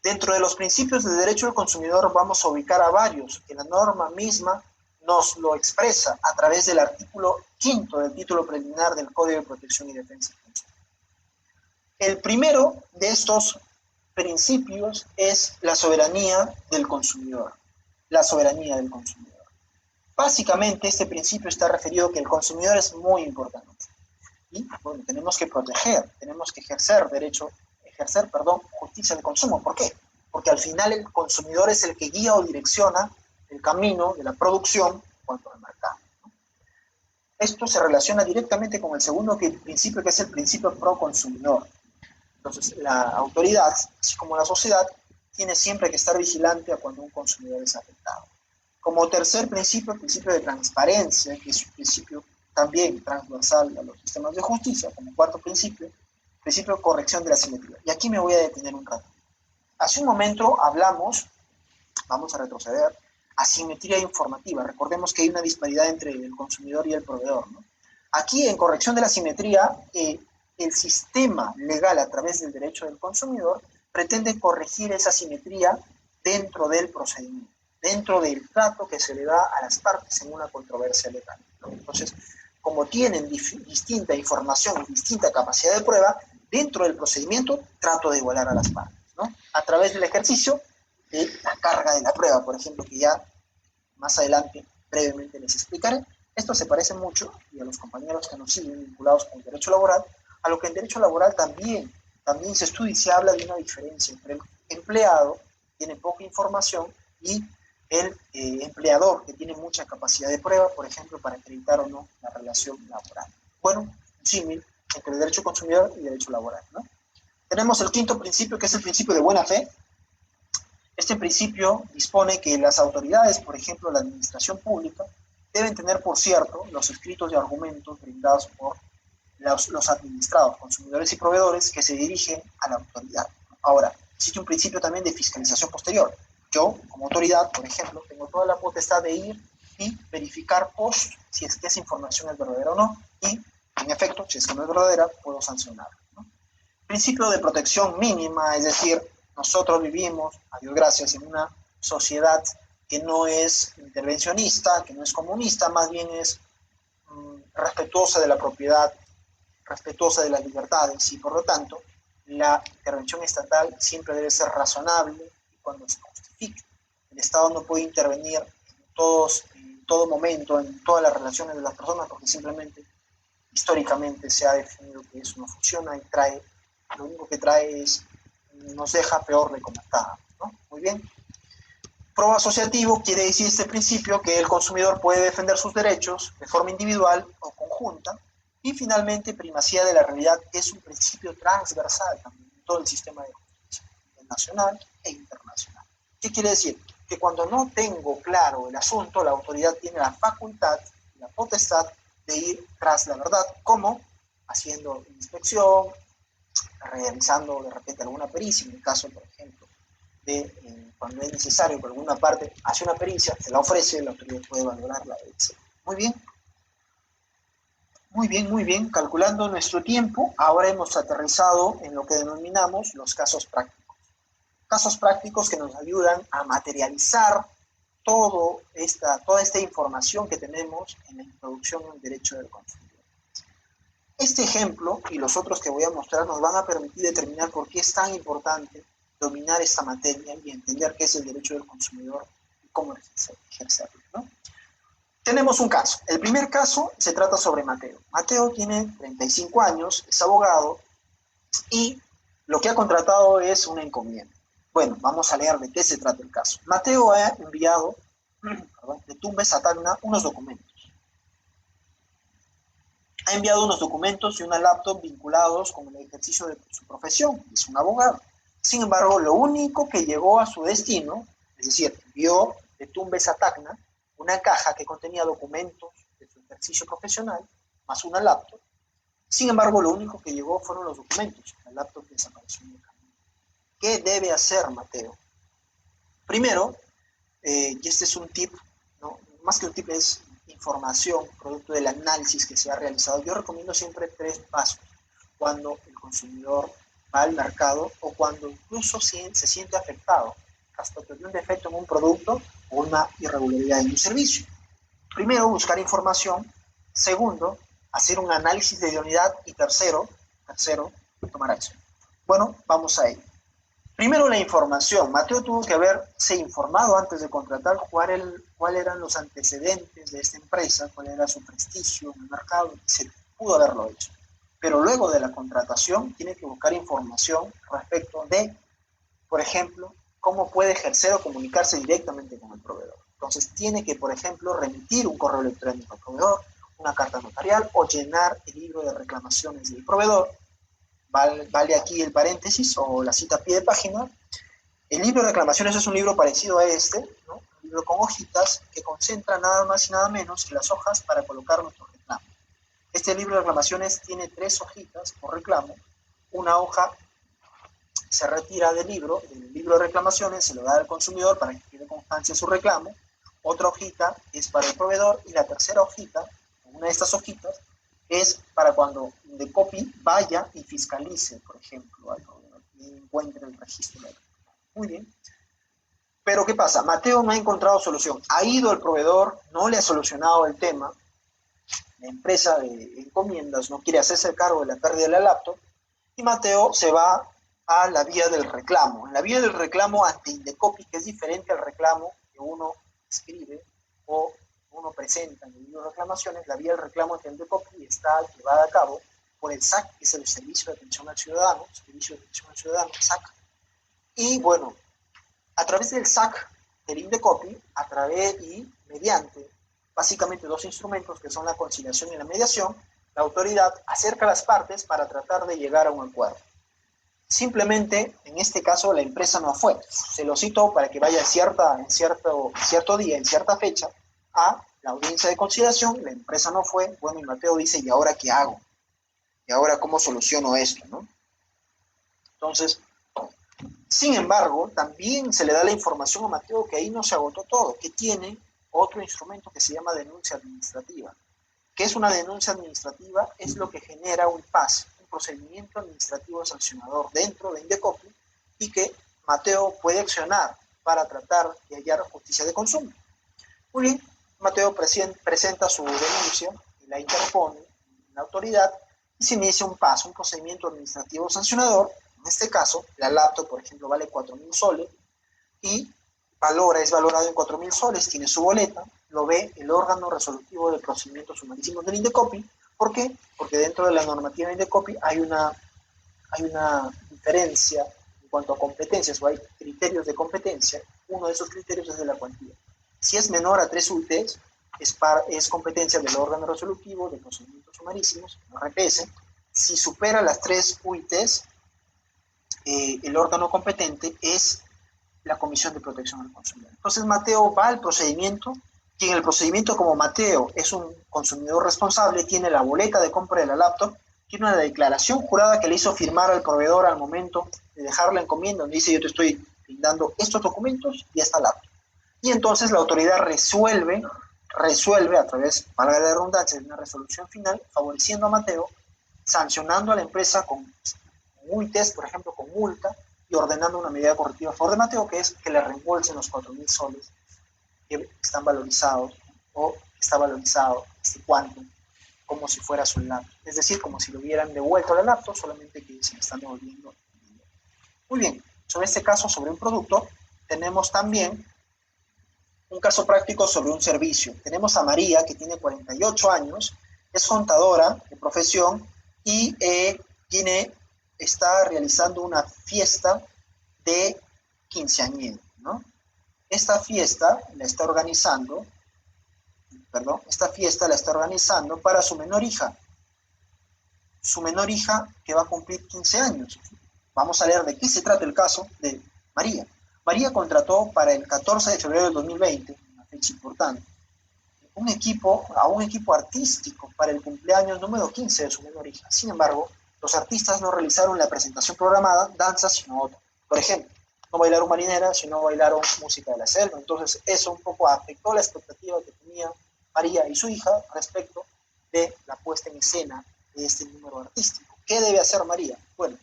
Speaker 2: Dentro de los principios del derecho del consumidor vamos a ubicar a varios que la norma misma nos lo expresa a través del artículo 5 del título preliminar del Código de Protección y Defensa del Consumidor. El primero de estos principios es la soberanía del consumidor. La soberanía del consumidor. Básicamente, este principio está referido a que el consumidor es muy importante. Y, bueno, tenemos que proteger, tenemos que ejercer justicia de consumo. ¿Por qué? Porque al final el consumidor es el que guía o direcciona el camino de la producción en cuanto al mercado, ¿no? Esto se relaciona directamente con el segundo principio, que es el principio pro consumidor. Entonces, la autoridad, así como la sociedad, tiene siempre que estar vigilante a cuando un consumidor es afectado. Como tercer principio, el principio de transparencia, que es un principio también transversal a los sistemas de justicia. Como cuarto principio, principio de corrección de la asimetría. Y aquí me voy a detener un rato. Hace un momento hablamos, vamos a retroceder, asimetría informativa. Recordemos que hay una disparidad entre el consumidor y el proveedor, ¿no? Aquí, en corrección de la asimetría, el sistema legal a través del derecho del consumidor pretende corregir esa asimetría dentro del procedimiento, dentro del trato que se le da a las partes en una controversia legal, ¿no? Entonces, como tienen distinta información y distinta capacidad de prueba, dentro del procedimiento trato de igualar a las partes, ¿no? A través del ejercicio de la carga de la prueba, por ejemplo, que ya más adelante brevemente les explicaré. Esto se parece mucho, y a los compañeros que nos siguen vinculados con el derecho laboral, a lo que en derecho laboral también se estudia y se habla de una diferencia entre el empleado, que tiene poca información, y el empleador, que tiene mucha capacidad de prueba, por ejemplo, para acreditar o no la relación laboral. Bueno, un símil entre el derecho consumidor y el derecho laboral, ¿no? Tenemos el quinto principio, que es el principio de buena fe. Este principio dispone que las autoridades, por ejemplo, la administración pública, deben tener por cierto los escritos de argumentos brindados por los administrados, consumidores y proveedores que se dirigen a la autoridad. Ahora, existe un principio también de fiscalización posterior. Yo, como autoridad, por ejemplo, tengo toda la potestad de ir y verificar post si es que esa información es verdadera o no, y en efecto, si es que no es verdadera, puedo sancionarla, ¿no? Principio de protección mínima, es decir, nosotros vivimos, a Dios gracias, en una sociedad que no es intervencionista, que no es comunista, más bien es respetuosa de la propiedad, respetuosa de las libertades, y por lo tanto la intervención estatal siempre debe ser razonable y cuando se justifique. El Estado no puede intervenir en todo momento, en todas las relaciones de las personas, porque simplemente históricamente se ha definido que eso no funciona y lo único que trae es, nos deja peor de como estábamos, ¿no? Muy bien. Pro asociativo quiere decir este principio que el consumidor puede defender sus derechos de forma individual o conjunta. Y finalmente, primacía de la realidad es un principio transversal también en todo el sistema de justicia nacional e internacional. ¿Qué quiere decir? Que cuando no tengo claro el asunto, la autoridad tiene la facultad, la potestad de ir tras la verdad, como haciendo inspección, realizando de repente alguna pericia, en el caso, por ejemplo, de cuando es necesario por alguna parte, hace una pericia, se la ofrece, la autoridad puede valorarla, etc. Muy bien. Muy bien, muy bien. Calculando nuestro tiempo, ahora hemos aterrizado en lo que denominamos los casos prácticos. Casos prácticos que nos ayudan a materializar toda esta información que tenemos en la introducción al derecho del consumidor. Este ejemplo y los otros que voy a mostrar nos van a permitir determinar por qué es tan importante dominar esta materia y entender qué es el derecho del consumidor y cómo ejercerlo, ¿no? Tenemos un caso. El primer caso se trata sobre Mateo. Mateo tiene 35 años, es abogado y lo que ha contratado es una encomienda. Bueno, vamos a leer de qué se trata el caso. Mateo ha enviado de Tumbes a Tacna unos documentos. Ha enviado unos documentos y una laptop vinculados con el ejercicio de su profesión. Es un abogado. Sin embargo, lo único que llegó a su destino, es decir, envió de Tumbes a Tacna una caja que contenía documentos de su ejercicio profesional, más una laptop. Sin embargo, lo único que llegó fueron los documentos. La laptop desapareció en el camino. ¿Qué debe hacer Mateo? Primero, y este es un tip, ¿no? Más que un tip, es información, producto del análisis que se ha realizado. Yo recomiendo siempre 3 pasos cuando el consumidor va al mercado o cuando incluso se siente afectado respecto de un defecto en un producto o una irregularidad en un servicio. Primero, buscar información. Segundo, hacer un análisis de idoneidad. Y tercero, tomar acción. Bueno, vamos a ello. Primero, la información. Mateo tuvo que haberse informado antes de contratar cuáles eran los antecedentes de esta empresa, cuál era su prestigio en el mercado, etc. Pudo haberlo hecho. Pero luego de la contratación tiene que buscar información respecto de, por ejemplo, cómo puede ejercer o comunicarse directamente con el proveedor. Entonces tiene que, por ejemplo, remitir un correo electrónico al proveedor, una carta notarial o llenar el libro de reclamaciones del proveedor. Vale aquí el paréntesis o la cita a pie de página. El libro de reclamaciones es un libro parecido a este, ¿no? Un libro con hojitas que concentra nada más y nada menos que las hojas para colocar nuestro reclamo. Este libro de reclamaciones tiene 3 hojitas por reclamo. Una hoja se retira del libro de reclamaciones, se lo da al consumidor para que quede constancia de su reclamo. Otra hojita es para el proveedor y la tercera hojita, una de estas hojitas, es para cuando Indecopy vaya y fiscalice, por ejemplo, al proveedor y encuentre el registro. Muy bien. Pero ¿qué pasa? Mateo no ha encontrado solución. Ha ido al proveedor, no le ha solucionado el tema. La empresa de encomiendas no quiere hacerse cargo de la pérdida de la laptop y Mateo se va a la vía del reclamo. En la vía del reclamo ante Indecopy, que es diferente al reclamo que uno escribe o uno presenta en el libro de reclamaciones, la vía del reclamo ante Indecopy está llevada a cabo por el SAC, que es el Servicio de Atención al Ciudadano, SAC. Y bueno, a través del SAC, del Indecopy, a través y mediante básicamente 2 instrumentos que son la conciliación y la mediación, la autoridad acerca a las partes para tratar de llegar a un acuerdo. Simplemente, en este caso, la empresa no fue. Se lo cito para que vaya en cierto día, en cierta fecha, a la audiencia de conciliación. La empresa no fue. Bueno, y Mateo dice, ¿y ahora qué hago? ¿Y ahora cómo soluciono esto, no? Entonces, sin embargo, también se le da la información a Mateo que ahí no se agotó todo, que tiene otro instrumento que se llama denuncia administrativa. ¿Qué es una denuncia administrativa? Es lo que genera un PAS, un procedimiento administrativo sancionador dentro de Indecopi, y que Mateo puede accionar para tratar de hallar justicia de consumo. Muy bien, Mateo presenta su denuncia y la interpone en la autoridad y se inicia un PAS, un procedimiento administrativo sancionador. En este caso, la laptop, por ejemplo, vale 4.000 soles y es valorado en 4.000 soles, tiene su boleta, lo ve el órgano resolutivo de procedimientos sumarísimos del Indecopi. ¿Por qué? Porque dentro de la normativa de Indecopi hay una diferencia en cuanto a competencias, o hay criterios de competencia. Uno de esos criterios es de la cuantía. Si es menor a 3 UITs, es competencia del órgano resolutivo de procedimientos sumarísimos, RPS. Si supera las 3 UITs, el órgano competente es la Comisión de Protección al Consumidor. Entonces Mateo va al procedimiento, y en el procedimiento, como Mateo es un consumidor responsable, tiene la boleta de compra de la laptop, tiene una declaración jurada que le hizo firmar al proveedor al momento de dejar la encomienda, donde dice: yo te estoy brindando estos documentos y esta laptop. Y entonces la autoridad resuelve a través, valga la redundancia, de una resolución final, favoreciendo a Mateo, sancionando a la empresa con multas, por ejemplo, con multa, y ordenando una medida correctiva a favor de Mateo, que es que le reembolsen los 4.000 soles que están valorizados, o está valorizado este cuánto, como si fuera su laptop. Es decir, como si le hubieran devuelto la laptop, solamente que se le están devolviendo. Muy bien, sobre este caso, sobre un producto, tenemos también un caso práctico sobre un servicio. Tenemos a María, que tiene 48 años, es contadora de profesión y está realizando una fiesta de quinceañero, ¿no? Esta fiesta la está organizando para su menor hija que va a cumplir 15 años. Vamos a leer de qué se trata el caso de María. María contrató para el 14 de febrero del 2020, una fecha importante, a un equipo artístico para el cumpleaños número 15 de su menor hija. Sin embargo, los artistas no realizaron la presentación programada, danzas, sino otra. Por ejemplo, no bailaron marinera, sino bailaron música de la selva. Entonces, eso un poco afectó la expectativa que tenía María y su hija respecto de la puesta en escena de este número artístico. ¿Qué debe hacer María? Bueno,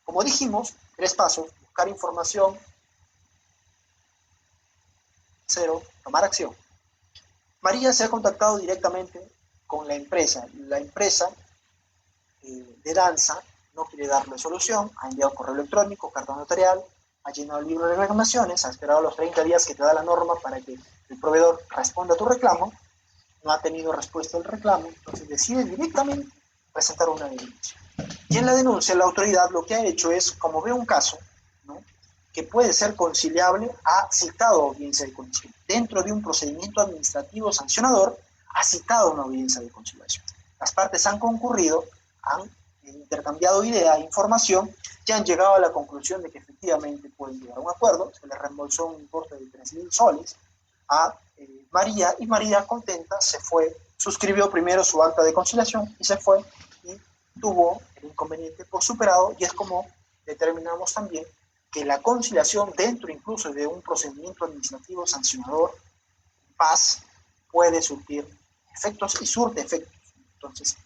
Speaker 2: como dijimos, 3 pasos: buscar información, 0, tomar acción. María se ha contactado directamente con la empresa. La empresa de danza no quiere darle solución, ha enviado correo electrónico, carta notarial, ha llenado el libro de reclamaciones, ha esperado los 30 días que te da la norma para que el proveedor responda a tu reclamo, no ha tenido respuesta al reclamo, entonces decide directamente presentar una denuncia. Y en la denuncia la autoridad lo que ha hecho es, como ve un caso, ¿no?, que puede ser conciliable, ha citado audiencia de conciliación. Dentro de un procedimiento administrativo sancionador, ha citado una audiencia de conciliación. Las partes han concurrido, han intercambiado ideas, información, y han llegado a la conclusión de que efectivamente pueden llegar a un acuerdo. Se le reembolsó un importe de 3.000 soles a María, y María, contenta, se fue, suscribió primero su acta de conciliación y se fue, y tuvo el inconveniente por superado. Y es como determinamos también que la conciliación, dentro incluso de un procedimiento administrativo sancionador, PAS, puede surtir efectos y surte efectos. Entonces,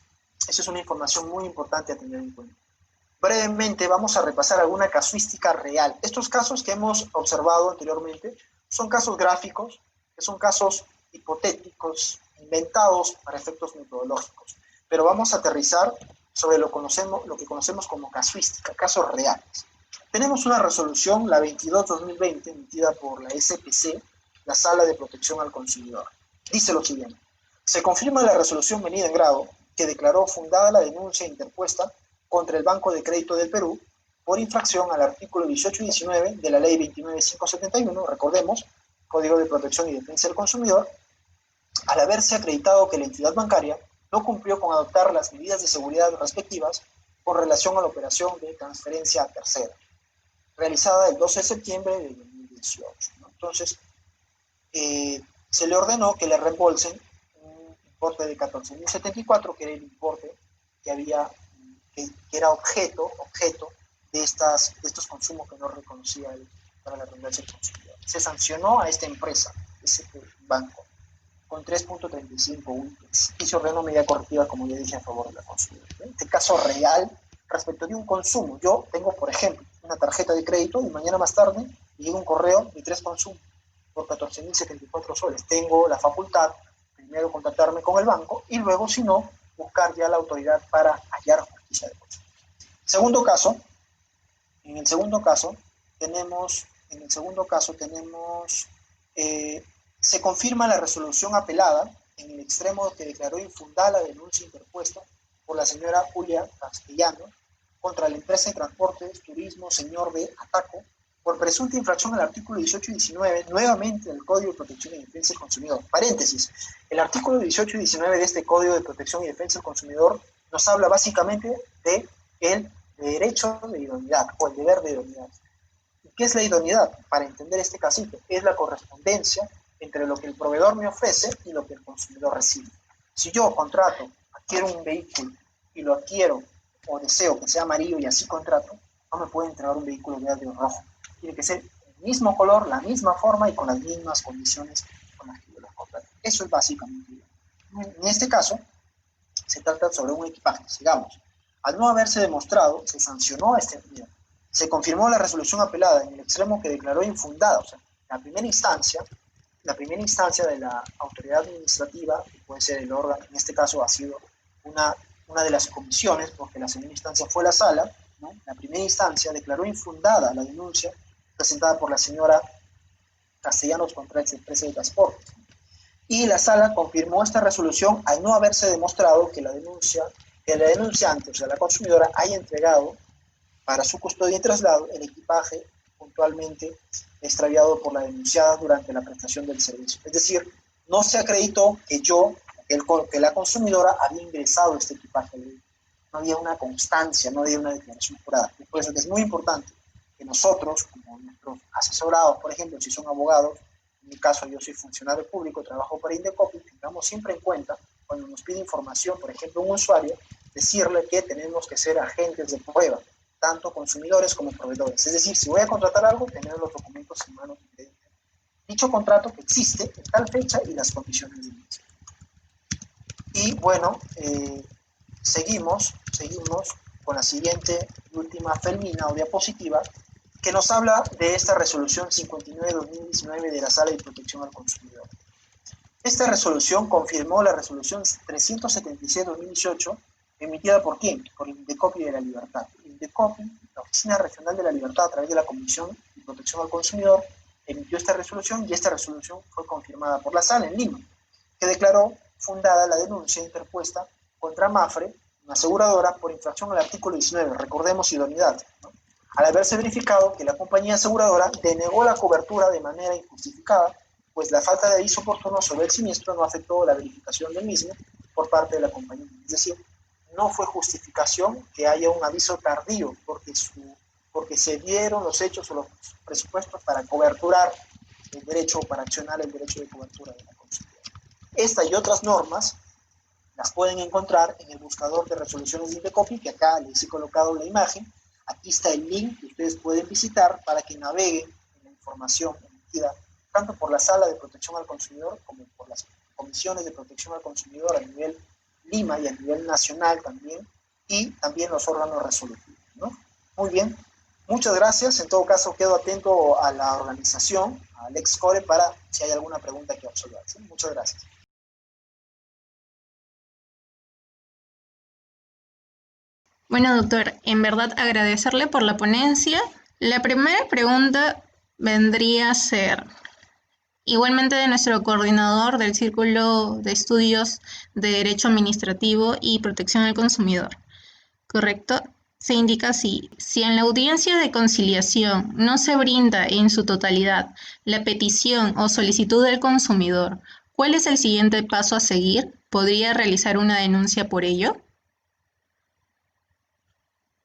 Speaker 2: esa es una información muy importante a tener en cuenta. Brevemente vamos a repasar alguna casuística real. Estos casos que hemos observado anteriormente son casos gráficos, que son casos hipotéticos, inventados para efectos metodológicos. Pero vamos a aterrizar sobre lo que conocemos como casuística, casos reales. Tenemos una resolución, la 22/2020, emitida por la SPC, la Sala de Protección al Consumidor. Dice lo siguiente: se confirma la resolución venida en grado que declaró fundada la denuncia interpuesta contra el Banco de Crédito del Perú por infracción al artículo 18 y 19 de la Ley 29.571, recordemos, Código de Protección y Defensa del Consumidor, al haberse acreditado que la entidad bancaria no cumplió con adoptar las medidas de seguridad respectivas con relación a la operación de transferencia a tercera, realizada el 12 de septiembre de 2018. ¿no? Entonces, se le ordenó que le reembolsen un importe de 14.074, que era el importe que era objeto de estos consumos que no reconocía para la redundancia del consumidor. Se sancionó a esta empresa, ese banco. con 3.35 UITs y se ordenó medida correctiva, como ya dije, a favor de la consumidora. En este caso real, respecto de un consumo, yo tengo, por ejemplo, una tarjeta de crédito y mañana más tarde me llega un correo de 3 consumos por 14.074 soles. Tengo la facultad, primero contactarme con el banco y luego, si no, buscar ya la autoridad para hallar justicia de consumo. Segundo caso, en el segundo caso tenemos, se confirma la resolución apelada en el extremo que declaró infundada la denuncia interpuesta por la señora Julia Castellano contra la empresa de transportes, turismo, señor B. Ataco, por presunta infracción al artículo 18 y 19, nuevamente del Código de Protección y Defensa del Consumidor. Paréntesis, el artículo 18 y 19 de este Código de Protección y Defensa del Consumidor nos habla básicamente de el derecho de idoneidad o el deber de idoneidad. ¿Y qué es la idoneidad? Para entender este casito, es la correspondencia entre lo que el proveedor me ofrece y lo que el consumidor recibe. Si yo contrato, adquiero un vehículo y lo adquiero o deseo que sea amarillo y así contrato, no me puede entregar un vehículo verde o rojo. Tiene que ser el mismo color, la misma forma y con las mismas condiciones con las que yo los contrato. Eso es básicamente. En este caso, se trata sobre un equipaje. Sigamos. Al no haberse demostrado, se sancionó este envío. Se confirmó la resolución apelada en el extremo que declaró infundada. O sea, la primera instancia de la autoridad administrativa, que puede ser el órgano, en este caso ha sido una de las comisiones, porque la segunda instancia fue la sala, ¿no? La primera instancia declaró infundada la denuncia presentada por la señora Castellanos contra la empresa de transporte. Y la sala confirmó esta resolución al no haberse demostrado que la denunciante, o sea, la consumidora, haya entregado para su custodia y traslado el equipaje puntualmente extraviado por la denunciada durante la prestación del servicio. Es decir, no se acreditó que la consumidora había ingresado este equipaje. No había una constancia, no había una declaración jurada. Por eso es muy importante que nosotros, como nuestros asesorados, por ejemplo, si son abogados, en mi caso yo soy funcionario público, trabajo para Indecopi, tengamos siempre en cuenta, cuando nos pide información, por ejemplo, un usuario, decirle que tenemos que ser agentes de prueba, tanto consumidores como proveedores. Es decir, si voy a contratar algo, tener los documentos en mano. Dicho contrato que existe en tal fecha y las condiciones de inicio. Y bueno, seguimos con la siguiente y última felmina o diapositiva, que nos habla de esta resolución 59-2019 de la Sala de Protección al Consumidor. Esta resolución confirmó la resolución 377-2018 emitida por ¿quién? Por el Indecopi de la Libertad. El Indecopi, la Oficina Regional de la Libertad, a través de la Comisión de Protección al Consumidor, emitió esta resolución y esta resolución fue confirmada por la Sala en Lima, que declaró fundada la denuncia interpuesta contra Mapfre, una aseguradora, por infracción al artículo 19, recordemos idoneidad, ¿no? Al haberse verificado que la compañía aseguradora denegó la cobertura de manera injustificada, pues la falta de aviso oportuno sobre el siniestro no afectó la verificación del mismo por parte de la compañía. Es decir, no fue justificación que haya un aviso tardío, porque se dieron los hechos o los presupuestos para coberturar el derecho o para accionar el derecho de cobertura de la consumidora. Esta y otras normas las pueden encontrar en el buscador de resoluciones de Indecopi, que acá les he colocado la imagen. Aquí está el link que ustedes pueden visitar para que naveguen en la información emitida tanto por la Sala de Protección al Consumidor como por las comisiones de protección al consumidor a nivel Lima y a nivel nacional también, y también los órganos resolutivos, ¿no? Muy bien, muchas gracias. En todo caso, quedo atento a la organización, al Excore, para si hay alguna pregunta que absolver, ¿sí? Muchas gracias.
Speaker 3: Bueno, doctor, en verdad agradecerle por la ponencia. La primera pregunta vendría a ser, igualmente de nuestro coordinador del Círculo de Estudios de Derecho Administrativo y Protección al Consumidor, ¿correcto? Se indica así: si en la audiencia de conciliación no se brinda en su totalidad la petición o solicitud del consumidor, ¿cuál es el siguiente paso a seguir? ¿Podría realizar una denuncia por ello?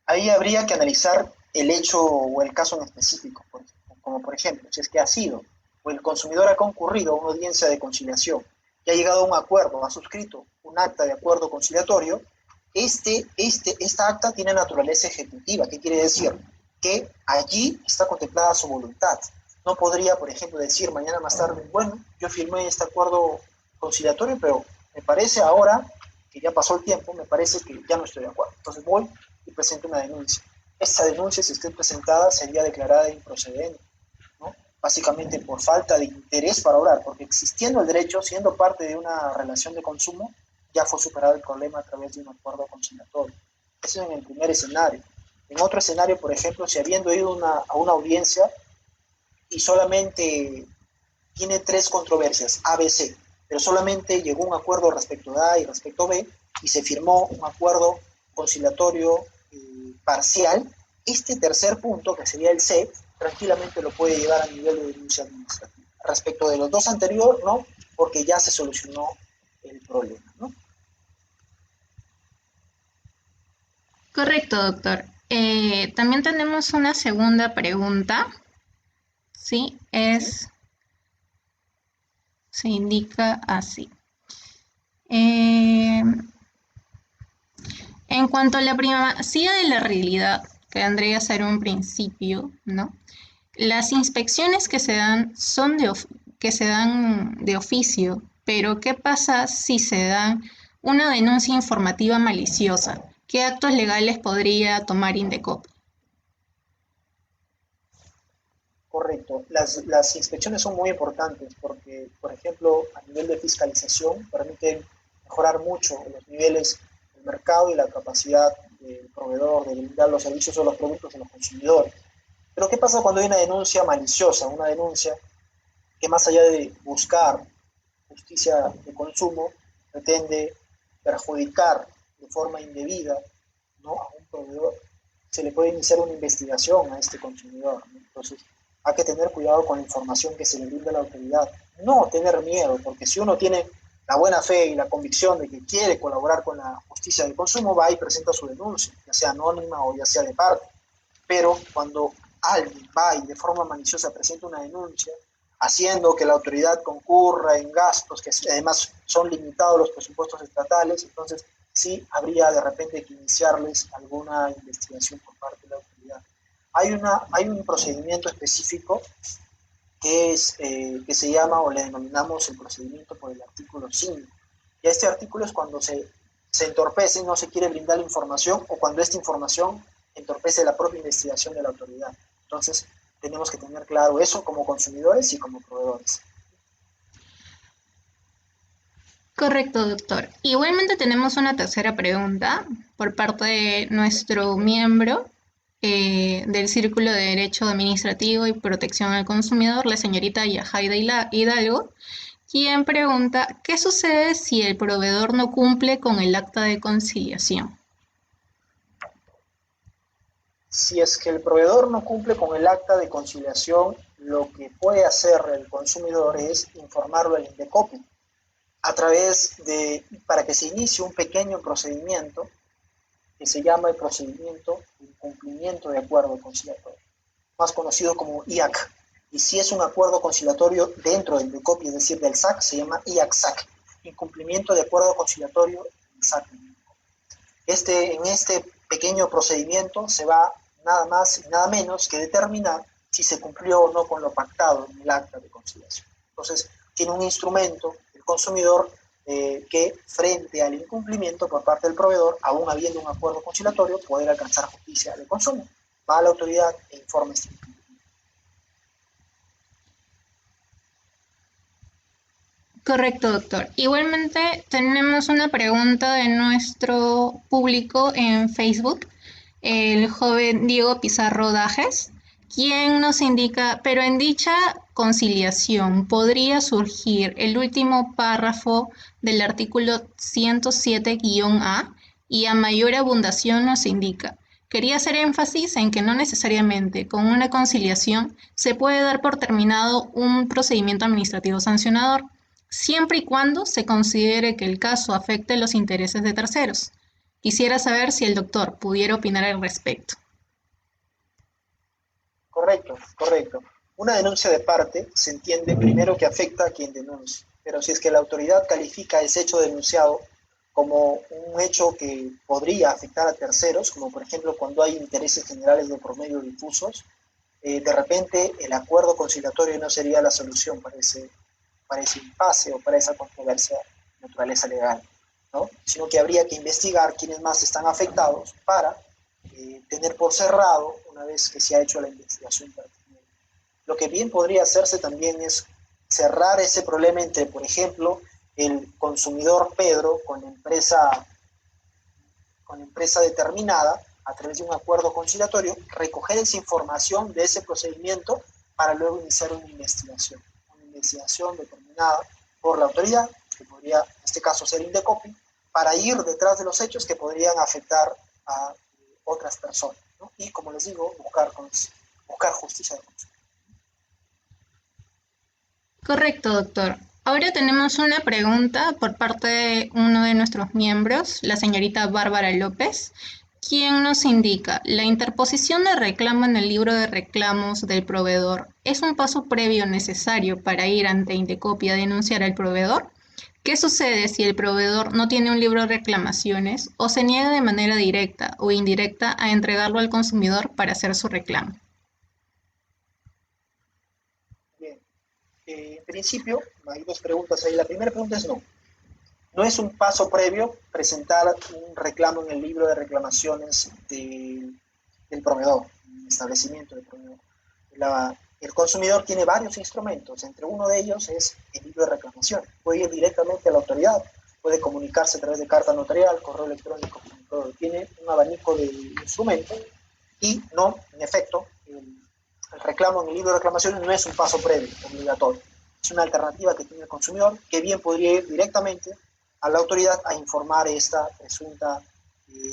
Speaker 2: Ahí habría que analizar el hecho o el caso en específico, como por ejemplo, si es que ha sido o el consumidor ha concurrido a una audiencia de conciliación y ha llegado a un acuerdo, ha suscrito un acta de acuerdo conciliatorio, esta acta tiene naturaleza ejecutiva. ¿Qué quiere decir? Que allí está contemplada su voluntad. No podría, por ejemplo, decir mañana más tarde, bueno, yo firmé este acuerdo conciliatorio, pero me parece ahora que ya pasó el tiempo, me parece que ya no estoy de acuerdo. Entonces voy y presento una denuncia. Esta denuncia, si esté presentada, sería declarada improcedente, ¿no? Básicamente por falta de interés para orar, porque existiendo el derecho, siendo parte de una relación de consumo, ya fue superado el problema a través de un acuerdo conciliatorio. Eso en el primer escenario. En otro escenario, por ejemplo, si habiendo ido a una audiencia y solamente tiene tres controversias, A, B, C, pero solamente llegó a un acuerdo respecto de A y respecto a B, y se firmó un acuerdo conciliatorio parcial, este tercer punto, que sería el C, tranquilamente lo puede llevar a nivel de denuncia administrativa. Respecto de los dos anteriores, no, porque ya se solucionó el problema, ¿no?
Speaker 3: Correcto, doctor. También tenemos una segunda pregunta. Sí, se indica así. En cuanto a la primacía de la realidad, que vendría a ser un principio, ¿no? Las inspecciones que se dan que se dan de oficio, pero ¿qué pasa si se da una denuncia informativa maliciosa? ¿Qué actos legales podría tomar Indecop?
Speaker 2: Correcto. Las inspecciones son muy importantes porque, por ejemplo, a nivel de fiscalización permiten mejorar mucho los niveles del mercado y la capacidad del proveedor de brindar los servicios o los productos a los consumidores. Pero ¿qué pasa cuando hay una denuncia maliciosa, una denuncia que más allá de buscar justicia de consumo, pretende perjudicar de forma indebida, ¿no?, a un proveedor? Se le puede iniciar una investigación a este consumidor, ¿no? Entonces, hay que tener cuidado con la información que se le brinda a la autoridad. No tener miedo, porque si uno tiene la buena fe y la convicción de que quiere colaborar con la justicia del consumo, va y presenta su denuncia, ya sea anónima o ya sea de parte. Pero cuando alguien va y de forma maliciosa presenta una denuncia, haciendo que la autoridad concurra en gastos que además son limitados los presupuestos estatales, entonces sí habría de repente que iniciarles alguna investigación por parte de la autoridad. Hay un procedimiento específico que se llama o le denominamos el procedimiento por el artículo 5. Y este artículo es cuando se entorpece, no se quiere brindar la información o cuando esta información entorpece la propia investigación de la autoridad. Entonces, tenemos que tener claro eso como consumidores y como proveedores.
Speaker 3: Correcto, doctor. Igualmente tenemos una tercera pregunta por parte de nuestro miembro del Círculo de Derecho Administrativo y Protección al Consumidor, la señorita Yajaira Hidalgo, quien pregunta, ¿qué sucede si el proveedor no cumple con el acta de conciliación?
Speaker 2: Si es que el proveedor no cumple con el acta de conciliación, lo que puede hacer el consumidor es informarlo al Indecopi para que se inicie un pequeño procedimiento que se llama el procedimiento de incumplimiento de acuerdo conciliatorio, más conocido como IAC. Y si es un acuerdo conciliatorio dentro del Indecopi, es decir, del SAC, se llama IAC-SAC, incumplimiento de acuerdo conciliatorio del SAC. En este pequeño procedimiento se va nada más y nada menos que determinar si se cumplió o no con lo pactado en el acta de conciliación. Entonces, tiene un instrumento el consumidor que frente al incumplimiento por parte del proveedor, aún habiendo un acuerdo conciliatorio, poder alcanzar justicia de consumo. Va a la autoridad e informa este incumplimiento.
Speaker 3: Correcto, doctor. Igualmente tenemos una pregunta de nuestro público en Facebook, el joven Diego Pizarro Dajes, quien nos indica, pero en dicha conciliación podría surgir el último párrafo del artículo 107-A y a mayor abundación nos indica. Quería hacer énfasis en que no necesariamente con una conciliación se puede dar por terminado un procedimiento administrativo sancionador, siempre y cuando se considere que el caso afecte los intereses de terceros. Quisiera saber si el doctor pudiera opinar al respecto.
Speaker 2: Correcto, correcto. Una denuncia de parte se entiende primero que afecta a quien denuncia, pero si es que la autoridad califica ese hecho denunciado como un hecho que podría afectar a terceros, como por ejemplo cuando hay intereses generales de por medio difusos, de repente el acuerdo conciliatorio no sería la solución para para ese impasse o para esa controversia de naturaleza legal, ¿no? Sino que habría que investigar quiénes más están afectados para tener por cerrado una vez que se ha hecho la investigación pertinente. Lo que bien podría hacerse también es cerrar ese problema entre, por ejemplo, el consumidor Pedro con la empresa determinada a través de un acuerdo conciliatorio, recoger esa información de ese procedimiento para luego iniciar una investigación determinada por la autoridad, que podría en este caso ser Indecopi, para ir detrás de los hechos que podrían afectar a otras personas, ¿no? Y como les digo, buscar justicia de consumidor.
Speaker 3: Correcto, doctor. Ahora tenemos una pregunta por parte de uno de nuestros miembros, la señorita Bárbara López, quien nos indica, la interposición de reclamo en el libro de reclamos del proveedor es un paso previo necesario para ir ante Indecopi a denunciar al proveedor. ¿Qué sucede si el proveedor no tiene un libro de reclamaciones o se niega de manera directa o indirecta a entregarlo al consumidor para hacer su reclamo?
Speaker 2: Bien, en principio, hay dos preguntas ahí. La primera pregunta es no. No es un paso previo presentar un reclamo en el libro de reclamaciones del proveedor, el establecimiento del proveedor. El consumidor tiene varios instrumentos, entre uno de ellos es el libro de reclamaciones. Puede ir directamente a la autoridad, puede comunicarse a través de carta notarial, correo electrónico, tiene un abanico de instrumentos y no, en efecto, el reclamo en el libro de reclamaciones no es un paso previo obligatorio. Es una alternativa que tiene el consumidor que bien podría ir directamente a la autoridad a informar esta presunta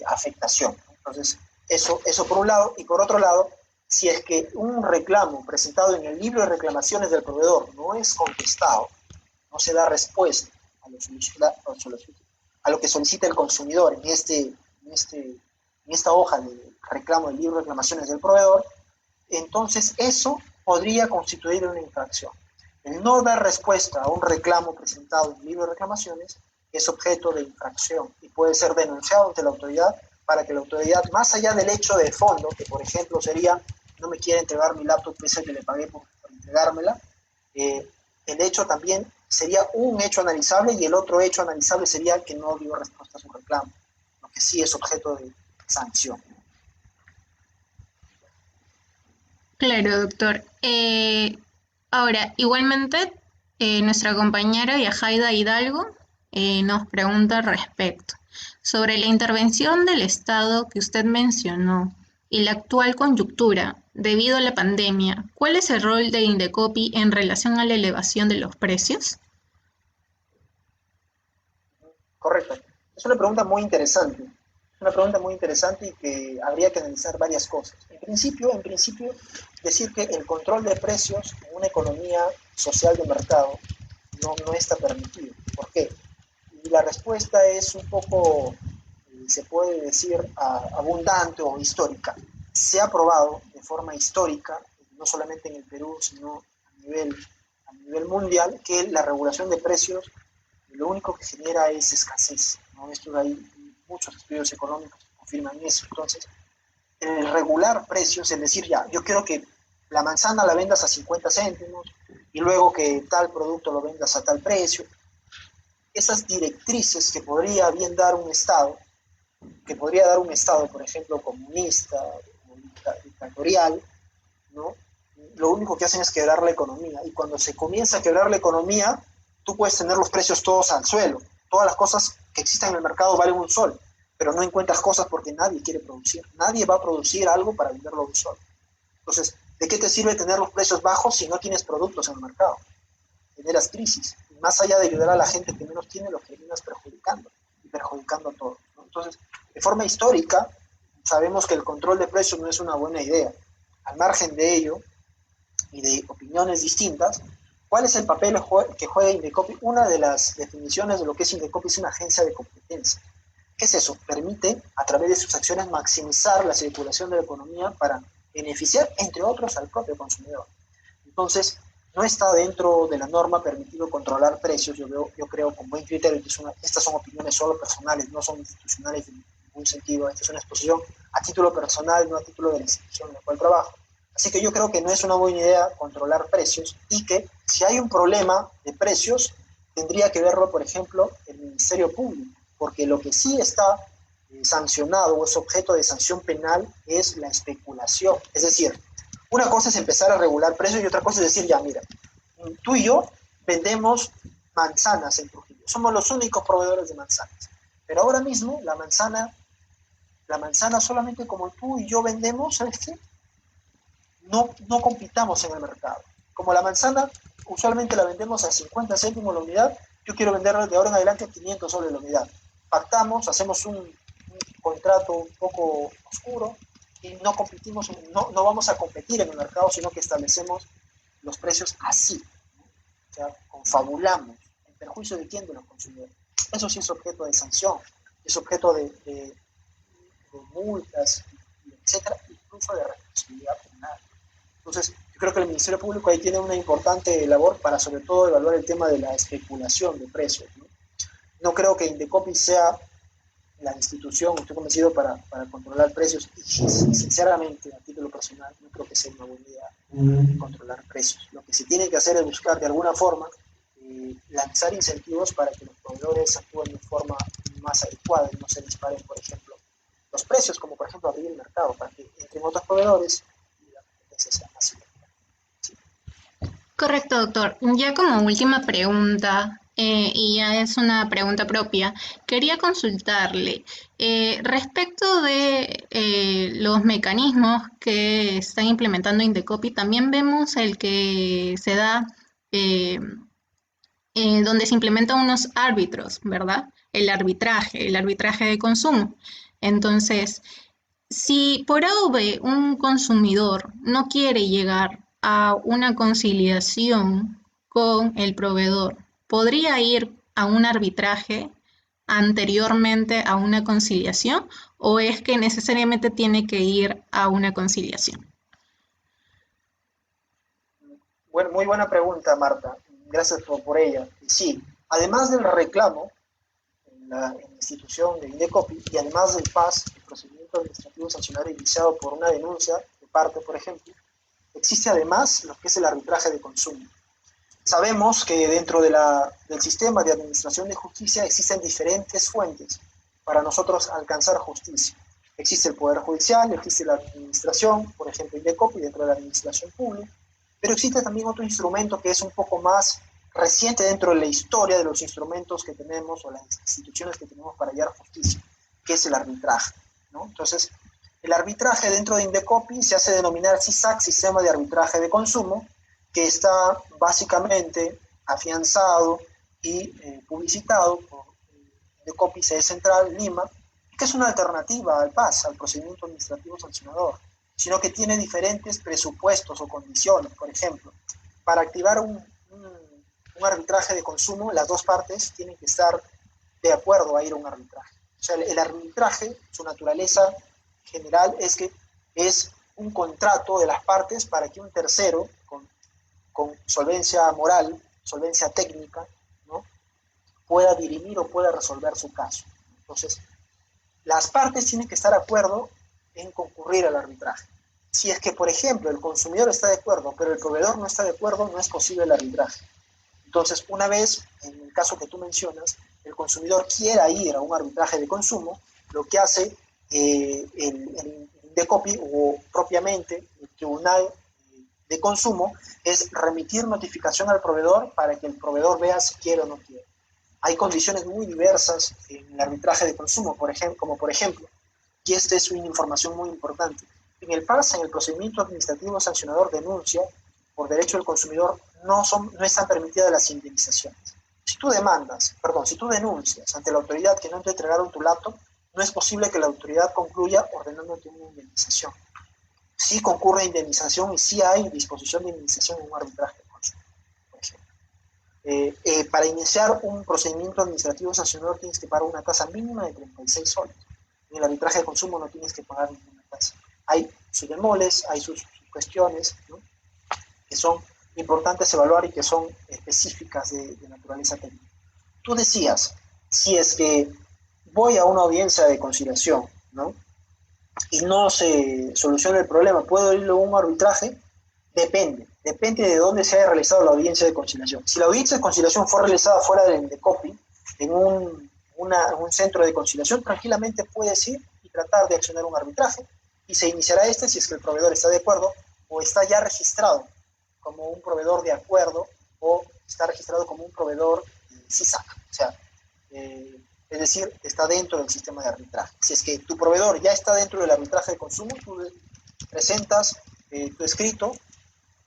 Speaker 2: afectación. Entonces, eso por un lado. Y por otro lado, si es que un reclamo presentado en el libro de reclamaciones del proveedor no es contestado, no se da respuesta a lo que solicita el consumidor en esta hoja de reclamo del libro de reclamaciones del proveedor, entonces eso podría constituir una infracción. El no dar respuesta a un reclamo presentado en el libro de reclamaciones es objeto de infracción y puede ser denunciado ante la autoridad para que la autoridad, más allá del hecho de fondo, que por ejemplo sería no me quiere entregar mi laptop pese que le pagué por entregármela, el hecho también sería un hecho analizable y el otro hecho analizable sería que no dio respuesta a su reclamo, lo que sí es objeto de sanción.
Speaker 3: Claro, doctor. Ahora, igualmente, nuestra compañera Yajaida Hidalgo nos pregunta al respecto sobre la intervención del Estado que usted mencionó y la actual coyuntura debido a la pandemia. ¿Cuál es el rol de Indecopi en relación a la elevación de los precios?
Speaker 2: Correcto. Es una pregunta muy interesante. Es una pregunta muy interesante y que habría que analizar varias cosas. En principio, decir que el control de precios en una economía social de mercado no está permitido. ¿Por qué? Y la respuesta es un poco, se puede decir, abundante o histórica. Se ha probado de forma histórica, no solamente en el Perú, sino a nivel mundial, que la regulación de precios lo único que genera es escasez, ¿no? Esto hay muchos estudios económicos que confirman eso. Entonces, el regular precios, es decir, ya, yo quiero que la manzana la vendas a 50 céntimos y luego que tal producto lo vendas a tal precio. Esas directrices que podría bien dar un Estado, por ejemplo, comunista o dictatorial, ¿no? Lo único que hacen es quebrar la economía. Y cuando se comienza a quebrar la economía, tú puedes tener los precios todos al suelo. Todas las cosas que existen en el mercado valen un sol, pero no encuentras cosas porque nadie quiere producir. Nadie va a producir algo para venderlo a un sol. Entonces, ¿de qué te sirve tener los precios bajos si no tienes productos en el mercado? Generas crisis. Y más allá de ayudar a la gente que menos tiene, lo terminas perjudicando y perjudicando a todos, ¿no? Entonces, de forma histórica, sabemos que el control de precios no es una buena idea. Al margen de ello y de opiniones distintas, ¿cuál es el papel que juega Indecopi? Una de las definiciones de lo que es Indecopi es una agencia de competencia. ¿Qué es eso? Permite, a través de sus acciones, maximizar la circulación de la economía para beneficiar, entre otros, al propio consumidor. Entonces, no está dentro de la norma permitido controlar precios. Yo creo con buen criterio que estas son opiniones solo personales, no son institucionales en ningún sentido. Esta es una exposición a título personal, no a título de la institución en la cual trabajo. Así que yo creo que no es una buena idea controlar precios y que si hay un problema de precios, tendría que verlo, por ejemplo, el Ministerio Público, porque lo que sí está sancionado o es objeto de sanción penal es la especulación. Es decir, una cosa es empezar a regular precios y otra cosa es decir, ya mira, tú y yo vendemos manzanas en Trujillo, somos los únicos proveedores de manzanas, pero ahora mismo la manzana solamente como tú y yo vendemos, ¿sabes qué? No compitamos en el mercado. Como la manzana usualmente la vendemos a 50 céntimos la unidad, yo quiero venderla de ahora en adelante a 500 soles la unidad. Pactamos, hacemos un contrato un poco oscuro y no competimos, no vamos a competir en el mercado, sino que establecemos los precios así. O sea, confabulamos. ¿En perjuicio de quién? De los consumidores. Eso sí es objeto de sanción, es objeto de multas, etcétera, incluso de responsabilidad penal. Entonces, yo creo que el Ministerio Público ahí tiene una importante labor para, sobre todo, evaluar el tema de la especulación de precios. No creo que Indecopi sea la institución, estoy convencido, para controlar precios. Y sinceramente, a título personal, no creo que sea una buena idea controlar precios. Lo que se tiene que hacer es buscar, de alguna forma, lanzar incentivos para que los proveedores actúen de forma más adecuada y no se disparen, por ejemplo, los precios, como por ejemplo abrir el mercado para que entren otros proveedores y la competencia sea más equitativa. ¿Sí?
Speaker 3: Correcto, doctor. Ya como última pregunta, y ya es una pregunta propia, quería consultarle respecto de los mecanismos que están implementando Indecopi, también vemos el que se da eh, donde se implementan unos árbitros, ¿verdad? El arbitraje de consumo. Entonces, si por A o B un consumidor no quiere llegar a una conciliación con el proveedor, ¿podría ir a un arbitraje anteriormente a una conciliación o es que necesariamente tiene que ir a una conciliación?
Speaker 2: Bueno, muy buena pregunta, Marta. Gracias por ella. Sí, además del reclamo en la institución de Indecopi y además del PAS, el procedimiento administrativo sancionario iniciado por una denuncia de parte, por ejemplo, existe además lo que es el arbitraje de consumo. Sabemos que dentro del sistema de administración de justicia existen diferentes fuentes para nosotros alcanzar justicia. Existe el Poder Judicial, existe la administración, por ejemplo, Indecopi dentro de la administración pública, pero existe también otro instrumento que es un poco más reciente dentro de la historia de los instrumentos que tenemos o las instituciones que tenemos para hallar justicia, que es el arbitraje, ¿no? Entonces, el arbitraje dentro de Indecopi se hace denominar SISAC, Sistema de Arbitraje de Consumo, que está básicamente afianzado y publicitado por Indecopi Sede Central Lima, que es una alternativa al PAS, al procedimiento administrativo sancionador, sino que tiene diferentes presupuestos o condiciones. Por ejemplo, para activar un arbitraje de consumo, las dos partes tienen que estar de acuerdo a ir a un arbitraje. O sea, el arbitraje, su naturaleza general es que es un contrato de las partes para que un tercero, con solvencia moral, solvencia técnica, ¿no?, pueda dirimir o pueda resolver su caso. Entonces, las partes tienen que estar de acuerdo en concurrir al arbitraje. Si es que, por ejemplo, el consumidor está de acuerdo, pero el proveedor no está de acuerdo, no es posible el arbitraje. Entonces, una vez, en el caso que tú mencionas, el consumidor quiera ir a un arbitraje de consumo, lo que hace el Indecopi o propiamente el Tribunal de Consumo es remitir notificación al proveedor para que el proveedor vea si quiere o no quiere. Hay condiciones muy diversas en el arbitraje de consumo, como por ejemplo, y esta es una información muy importante, en el PAS, en el procedimiento administrativo sancionador denuncia, por derecho del consumidor, no están permitidas las indemnizaciones. Si tú denuncias ante la autoridad que no te entregaron tu laptop, no es posible que la autoridad concluya ordenándote una indemnización. Sí concurre indemnización y sí hay disposición de indemnización en un arbitraje de consumo, por ejemplo. Para iniciar un procedimiento administrativo sancionador tienes que pagar una tasa mínima de 36 soles. En el arbitraje de consumo no tienes que pagar ninguna tasa. Hay sus bemoles, hay sus cuestiones, ¿no?, que son importantes evaluar y que son específicas de naturaleza técnica. Tú decías, si es que voy a una audiencia de conciliación, ¿no?, y no se soluciona el problema, ¿puedo irlo a un arbitraje? Depende de dónde se haya realizado la audiencia de conciliación. Si la audiencia de conciliación fue realizada fuera del Indecopi, en un centro de conciliación, tranquilamente puedes ir y tratar de accionar un arbitraje, y se iniciará si es que el proveedor está de acuerdo o está ya registrado como un proveedor de acuerdo o está registrado como un proveedor CISAC, o sea, es decir, está dentro del sistema de arbitraje. Si es que tu proveedor ya está dentro del arbitraje de consumo, tú presentas tu escrito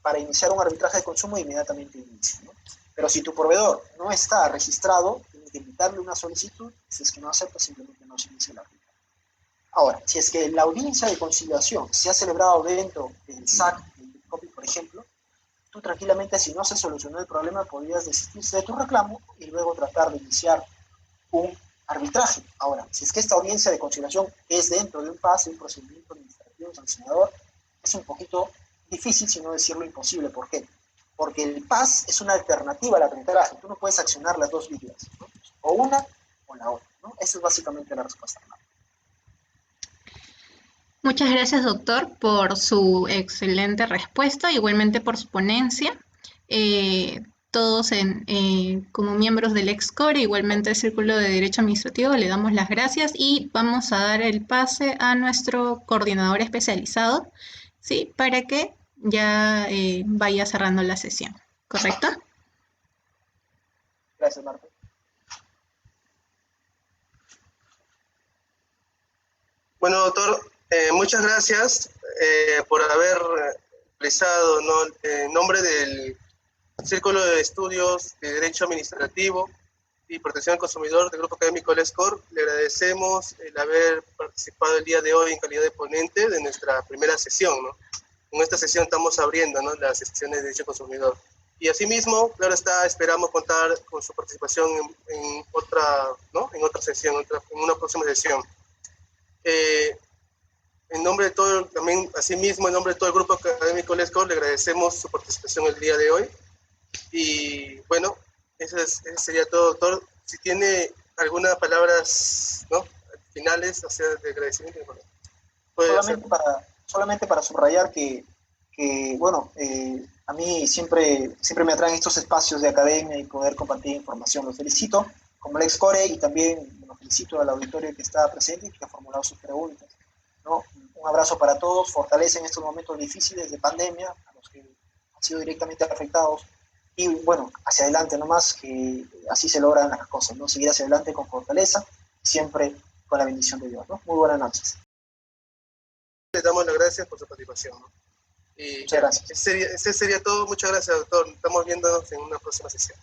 Speaker 2: para iniciar un arbitraje de consumo e inmediatamente inicia, ¿no? Pero si tu proveedor no está registrado, tienes que invitarle una solicitud, si es que no acepta, simplemente no se inicia el arbitraje. Ahora, si es que la audiencia de conciliación se ha celebrado dentro del SAC, del COPI, por ejemplo, tú tranquilamente, si no se solucionó el problema, podrías desistirse de tu reclamo y luego tratar de iniciar un arbitraje. Ahora, si es que esta audiencia de conciliación es dentro de un PAS, un procedimiento administrativo sancionador, es un poquito difícil, si no decirlo imposible. ¿Por qué? Porque el PAS es una alternativa al arbitraje. Tú no puedes accionar las dos vías, ¿no? O una o la otra, ¿no? Esa es básicamente la respuesta.
Speaker 3: Muchas gracias, doctor, por su excelente respuesta, igualmente por su ponencia. Todos como miembros del EXCORE, igualmente el Círculo de Derecho Administrativo, le damos las gracias y vamos a dar el pase a nuestro coordinador especializado, ¿sí? Para que ya vaya cerrando la sesión, ¿correcto?
Speaker 2: Gracias, Marta.
Speaker 1: Bueno, doctor, muchas gracias por haber realizado, ¿no?, en nombre del Círculo de Estudios de Derecho Administrativo y Protección al Consumidor del Grupo Académico LEXCOR. Le agradecemos el haber participado el día de hoy en calidad de ponente de nuestra primera sesión, ¿no? En esta sesión estamos abriendo, ¿no?, las sesiones de Derecho Consumidor. Y asimismo, claro está, esperamos contar con su participación en otra, ¿no?, en otra sesión, en una próxima sesión. En nombre de todo, también asimismo, en nombre de todo el Grupo Académico LEXCOR, le agradecemos su participación el día de hoy. Y bueno, eso sería todo, doctor. Si tiene algunas palabras, ¿no?, finales, o sea, de agradecimiento,
Speaker 2: solamente para subrayar que bueno, a mí siempre me atraen estos espacios de academia y poder compartir información. Los felicito como LEXCORE y también los felicito al auditorio que está presente y que ha formulado sus preguntas, ¿no? Un abrazo para todos, fortaleza en estos momentos difíciles de pandemia, a los que han sido directamente afectados. Y bueno, hacia adelante nomás, que así se logran las cosas, ¿no? Seguir hacia adelante con fortaleza, siempre con la bendición de Dios, ¿no? Muy buenas noches.
Speaker 1: Les damos las gracias por su participación, ¿no? Y
Speaker 2: muchas gracias.
Speaker 1: Ese sería todo. Muchas gracias, doctor. Estamos viéndonos en una próxima sesión.